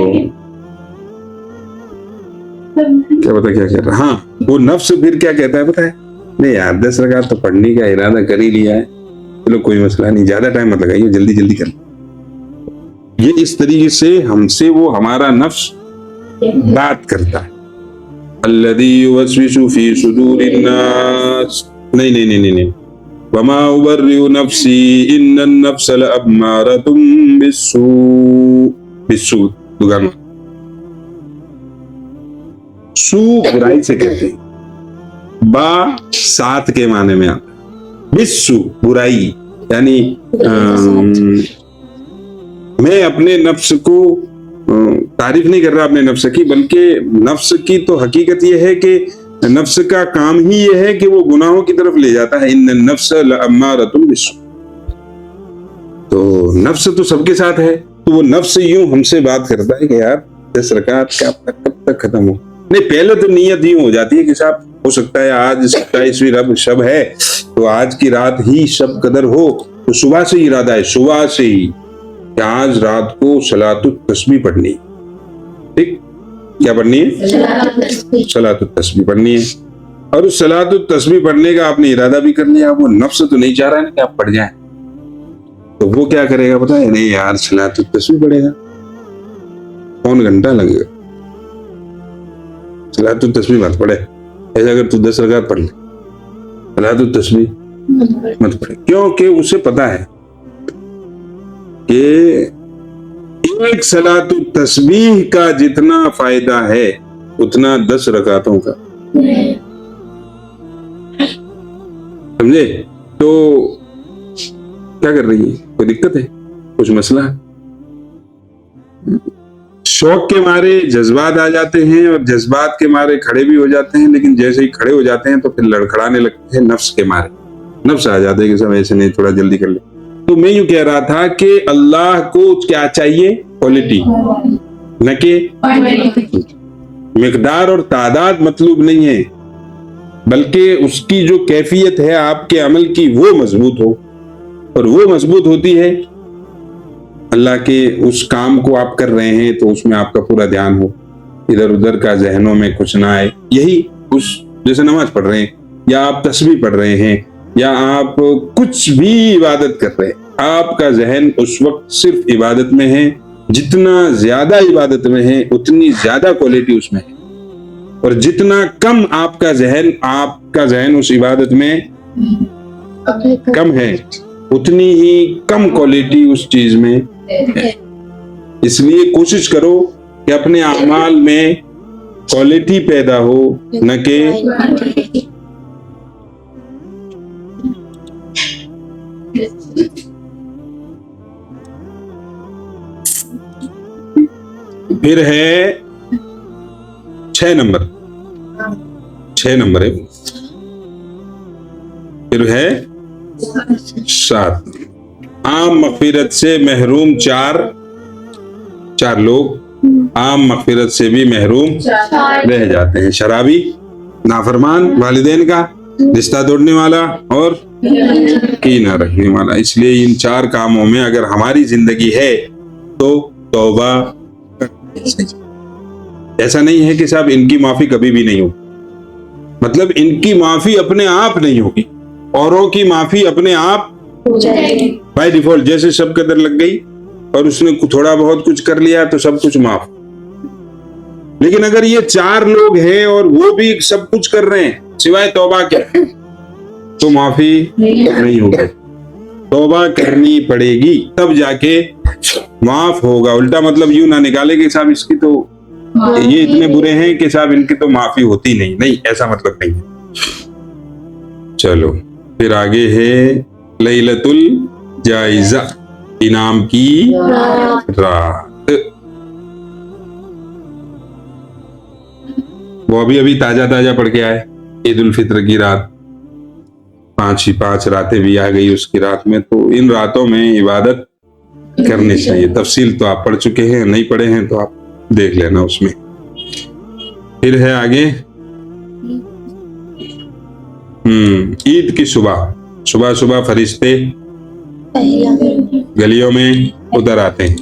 क्या पता क्या कह रहा। हाँ, वो नफ्स फिर क्या कहता है पता है? नहीं यार 10 रकात तो पढ़ने का इरादा कर ही लिया है, चलो कोई मसला नहीं, ज्यादा टाइम मत लगाइए, जल्दी जल्दी कर। ये इस तरीके से हमसे वो हमारा नफ्स बात करता है। अल्लज़ी युवस्विसु फी सुदूरिन नास, नहीं, वमा उबर्रिउ नफ्सी इन्नन नफ्स लअम्मारतुम बिस्सू, दुगान सू बुराई से कहते हैं, बा साथ के माने में आता है, बिस्सू बुराई, यानी मैं अपने नफ्स को तारीफ नहीं कर रहा अपने नफ्स की, बल्कि नफ्स की तो हकीकत यह है कि नफ्स का काम ही यह है कि वो गुनाहों की तरफ ले जाता है। इन्न नफ्स लअम्मारतुम बिस्सू, तो नफ्स तो सबके साथ है, तो वो नफ्स यूं हमसे बात करता है कि यार 10 रकात का कब तक खत्म हो। नहीं, पहले तो नीयत यूं हो जाती है कि साहब हो सकता है आज 27वीं रब शब है, तो आज की रात ही शब कदर हो, तो सुबह से ही इरादा है, सुबह से ही कि आज रात को सलातुल तस्बीह पढ़नी है। ठीक, क्या पढ़नी है? सलातुल तस्बीह पढ़नी है। और उस सलातुल तस्बीह पढ़ने का आपने इरादा भी कर लिया, वो नफ्स तो नहीं चाह रहा है ना कि आप पढ़ जाएं, तो वो क्या करेगा पता है? नहीं यार सलातुल तस्बीह पढ़ेगा, कौन घंटा लगेगा, सलातुल तस्बीह मत पढ़े। ऐसा अगर तू 10 रकात पढ़ ले, सलातुल तस्बीह मत पढ़े, क्योंकि उसे पता है कि एक सलातुल तस्बीह का जितना फायदा है उतना 10 रकातों का, समझे? तो क्या कर रही है? कोई दिक्कत है? कुछ मसला है? शौक के मारे जज्बात आ जाते हैं और जज्बात के मारे खड़े भी हो जाते हैं, लेकिन जैसे ही खड़े हो जाते हैं तो फिर लड़खड़ाने लगते हैं नफ्स के मारे। नफ्स आ जाते हैं कि सब ऐसे नहीं, थोड़ा जल्दी कर ले। तो मैं यूं कह रहा था कि अल्लाह को क्या चाहिए? क्वालिटी, न कि मिकदार और तादाद मतलूब नहीं है, बल्कि उसकी जो कैफियत है आपके अमल की वो मजबूत हो, और वो मजबूत होती है अल्लाह के उस काम को आप कर रहे हैं तो उसमें आपका पूरा ध्यान हो, इधर उधर का जहनों में कुछ ना आए। यही उस जैसे नमाज पढ़ रहे हैं या आप तस्बीह पढ़ रहे हैं या आप कुछ भी इबादत कर रहे हैं, आपका जहन उस वक्त सिर्फ इबादत में है। जितना ज्यादा इबादत में है उतनी ज्यादा क्वालिटी उसमें है, और जितना कम आपका जहन उस इबादत में कम है उतनी ही कम क्वालिटी उस चीज में है। इसलिए कोशिश करो कि अपने अमाल में क्वालिटी पैदा हो, न कि फिर है 6 नंबर है, फिर है 7, आम मगफिरत से महरूम चार लोग आम मगफिरत से भी महरूम रह जाते हैं। शराबी, नाफरमान वालिदैन का, रिश्ता तोड़ने वाला और कीना रखने वाला। इसलिए इन 4 कामों में अगर हमारी जिंदगी है तो तौबा। ऐसा नहीं है कि साहब इनकी माफी कभी भी नहीं होगी, मतलब इनकी माफी अपने आप नहीं होगी, औरों की माफी अपने आप हो जाएगी। बाय डिफॉल्ट, जैसे सब कदर लग गई और उसने थोड़ा बहुत कुछ कर लिया तो सब कुछ माफ। लेकिन अगर ये 4 लोग हैं और वो भी सब कुछ कर रहे हैं सिवाय तौबा के, तो माफी नहीं होगी। तौबा करनी पड़ेगी तब जाके माफ होगा। उल्टा मतलब यूं ना निकाले कि साहब इसकी तो ये इतने बुरे हैं कि साहब इनकी तो माफी होती नहीं, नहीं ऐसा मतलब नहीं है। चलो फिर आगे है लैलतुल जायजा, इनाम की रात। वो अभी ताजा पढ़ के आए, ईद उल फित्र की रात, 5 रातें भी आ गई उसकी रात में। तो इन रातों में इबादत करनी चाहिए। तफसील तो आप पढ़ चुके हैं, नहीं पढ़े हैं तो आप देख लेना उसमें। फिर है आगे ईद की सुबह फरिश्ते गलियों में उतर आते हैं।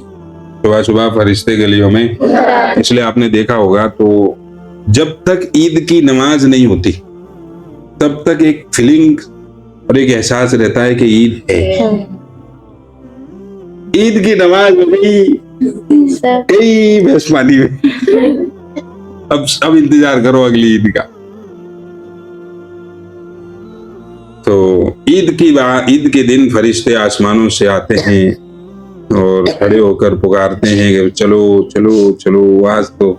सुबह फरिश्ते गलियों में, इसलिए आपने देखा होगा तो जब तक ईद की नमाज नहीं होती तब तक एक फीलिंग और एक एहसास रहता है कि ईद है। ईद की नमाज हो गई कई बेसमानी में, अब इंतजार करो अगली ईद का। तो ईद के दिन फरिश्ते आसमानों से आते हैं और खड़े होकर पुकारते हैं कि चलो चलो चलो, आज तो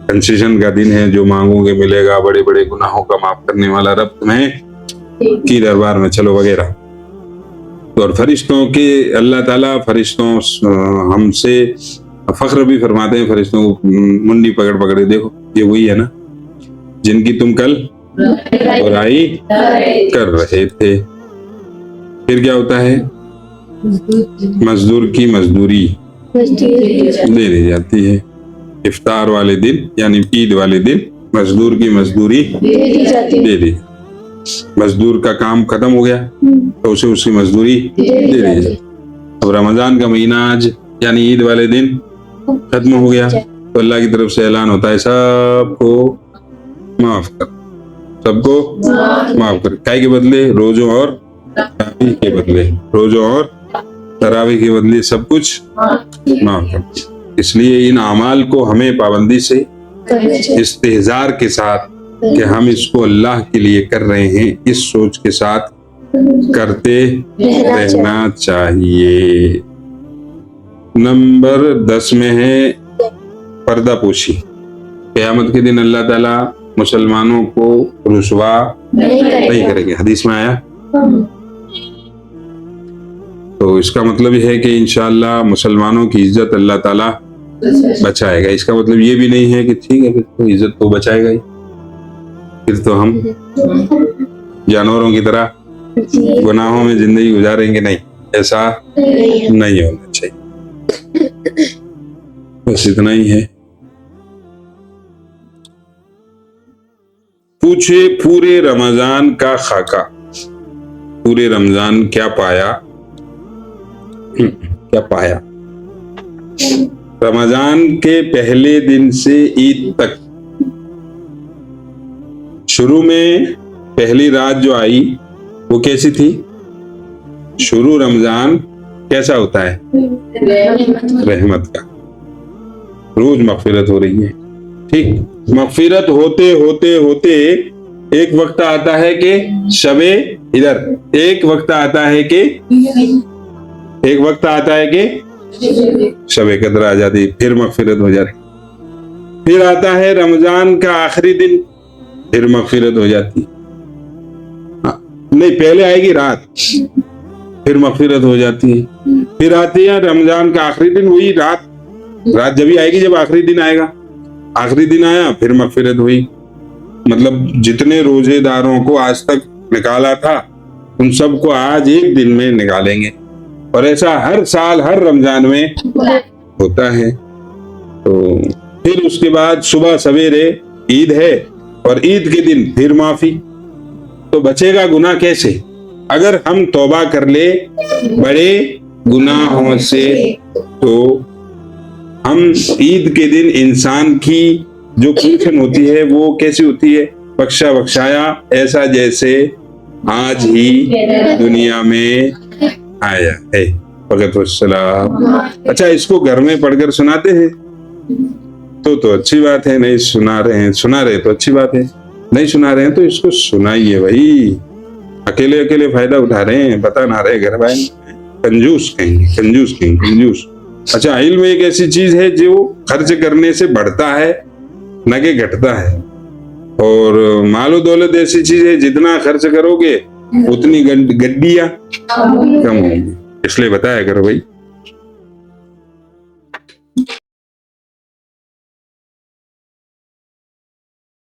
कंसेशन का दिन है, जो मांगोगे मिलेगा, बड़े बड़े गुनाहों का माफ करने वाला रब तुम्हें की दरबार में चलो वगैरह। और फरिश्तों के अल्लाह ताला फरिश्तों हमसे फख्र भी फरमाते हैं। फरिश्तों को मुंडी पकड़े, देखो ये वही है ना जिनकी तुम कल बुराई कर रहे थे। फिर क्या होता है, मजदूर की मजदूरी दे दी जाती है। इफ्तार वाले दिन यानी ईद वाले दिन मजदूर की मजदूरी दे दी। मजदूर का काम खत्म हो गया तो उसे उसकी मजदूरी दे दी जाती। अब रमजान का महीना आज यानी ईद वाले दिन खत्म हो गया तो अल्लाह की तरफ से ऐलान होता है सबको माफ कर, सबको माफ कर। काय के बदले रोजों और तरावी के बदले, रोजों और तरावी के बदले सब कुछ माफ कर। इसलिए इन अमाल को हमें पाबंदी से इस्तेहजार के साथ कि हम इसको अल्लाह के लिए कर रहे हैं, इस सोच के साथ करते रहना चाहिए। नंबर 10 में है पर्दापोशी। क़यामत के दिन अल्लाह ताला मुसलमानों को रुसवा नहीं करेंगे, हदीस में आया। तो इसका मतलब यह है कि इंशाअल्लाह मुसलमानों की इज्जत अल्लाह ताला बचाएगा। इसका मतलब ये भी नहीं है कि ठीक है फिर तो इज्जत तो बचाएगा ही, फिर तो हम जानवरों की तरह गुनाहों में जिंदगी गुजारेंगे। नहीं, ऐसा नहीं होना चाहिए। बस इतना ही है। पूछे पूरे रमजान का खाका, पूरे रमजान क्या पाया, क्या पाया। रमजान के पहले दिन से ईद तक, शुरू में पहली रात जो आई वो कैसी थी? शुरू रमजान कैसा होता है? रहमत का, रोज मगफिरत हो रही है। ठीक, मगफिरत होते होते होते एक वक्त आता है कि शबे इधर, एक वक्त आता है कि शबे कदर आ जाती, फिर मगफिरत हो जाती। फिर आता है रमजान का आखिरी दिन, फिर मगफिरत हो जाती। नहीं, पहले आएगी रात, फिर मगफिरत हो जाती है। फिर आती है रमजान का आखिरी दिन, वही रात जब भी आएगी जब आखिरी दिन आएगा। आखिरी दिन आया फिर मगफिरत हुई। मतलब जितने रोजेदारों को आज तक निकाला था उन सबको आज एक दिन में निकालेंगे। और ऐसा हर साल हर रमजान में होता है। तो फिर उसके बाद सुबह सवेरे ईद है और ईद के दिन फिर माफी। तो बचेगा गुनाह कैसे? अगर हम तौबा कर ले बड़े गुनाहों से, तो हम ईद के दिन इंसान की जो पोजीशन होती है वो कैसी होती है? बख्शा बख्शाया, ऐसा जैसे आज ही दुनिया में आया है। वक़्त वस्सलाम। अच्छा, इसको घर में पढ़कर सुनाते हैं तो अच्छी बात है, नहीं सुना रहे तो अच्छी बात है, नहीं सुना रहे हैं तो इसको सुनाइए भाई। अकेले अकेले फायदा उठा रहे हैं, बता ना रहे घर वाले, कंजूस कंजूस। अच्छा, इल्म एक ऐसी चीज है जो खर्च करने से बढ़ता है न कि घटता है, और मालो दौलत ऐसी चीज है जितना खर्च करोगे उतनी गड्डियां कम होंगी। इसलिए बताया करो भाई।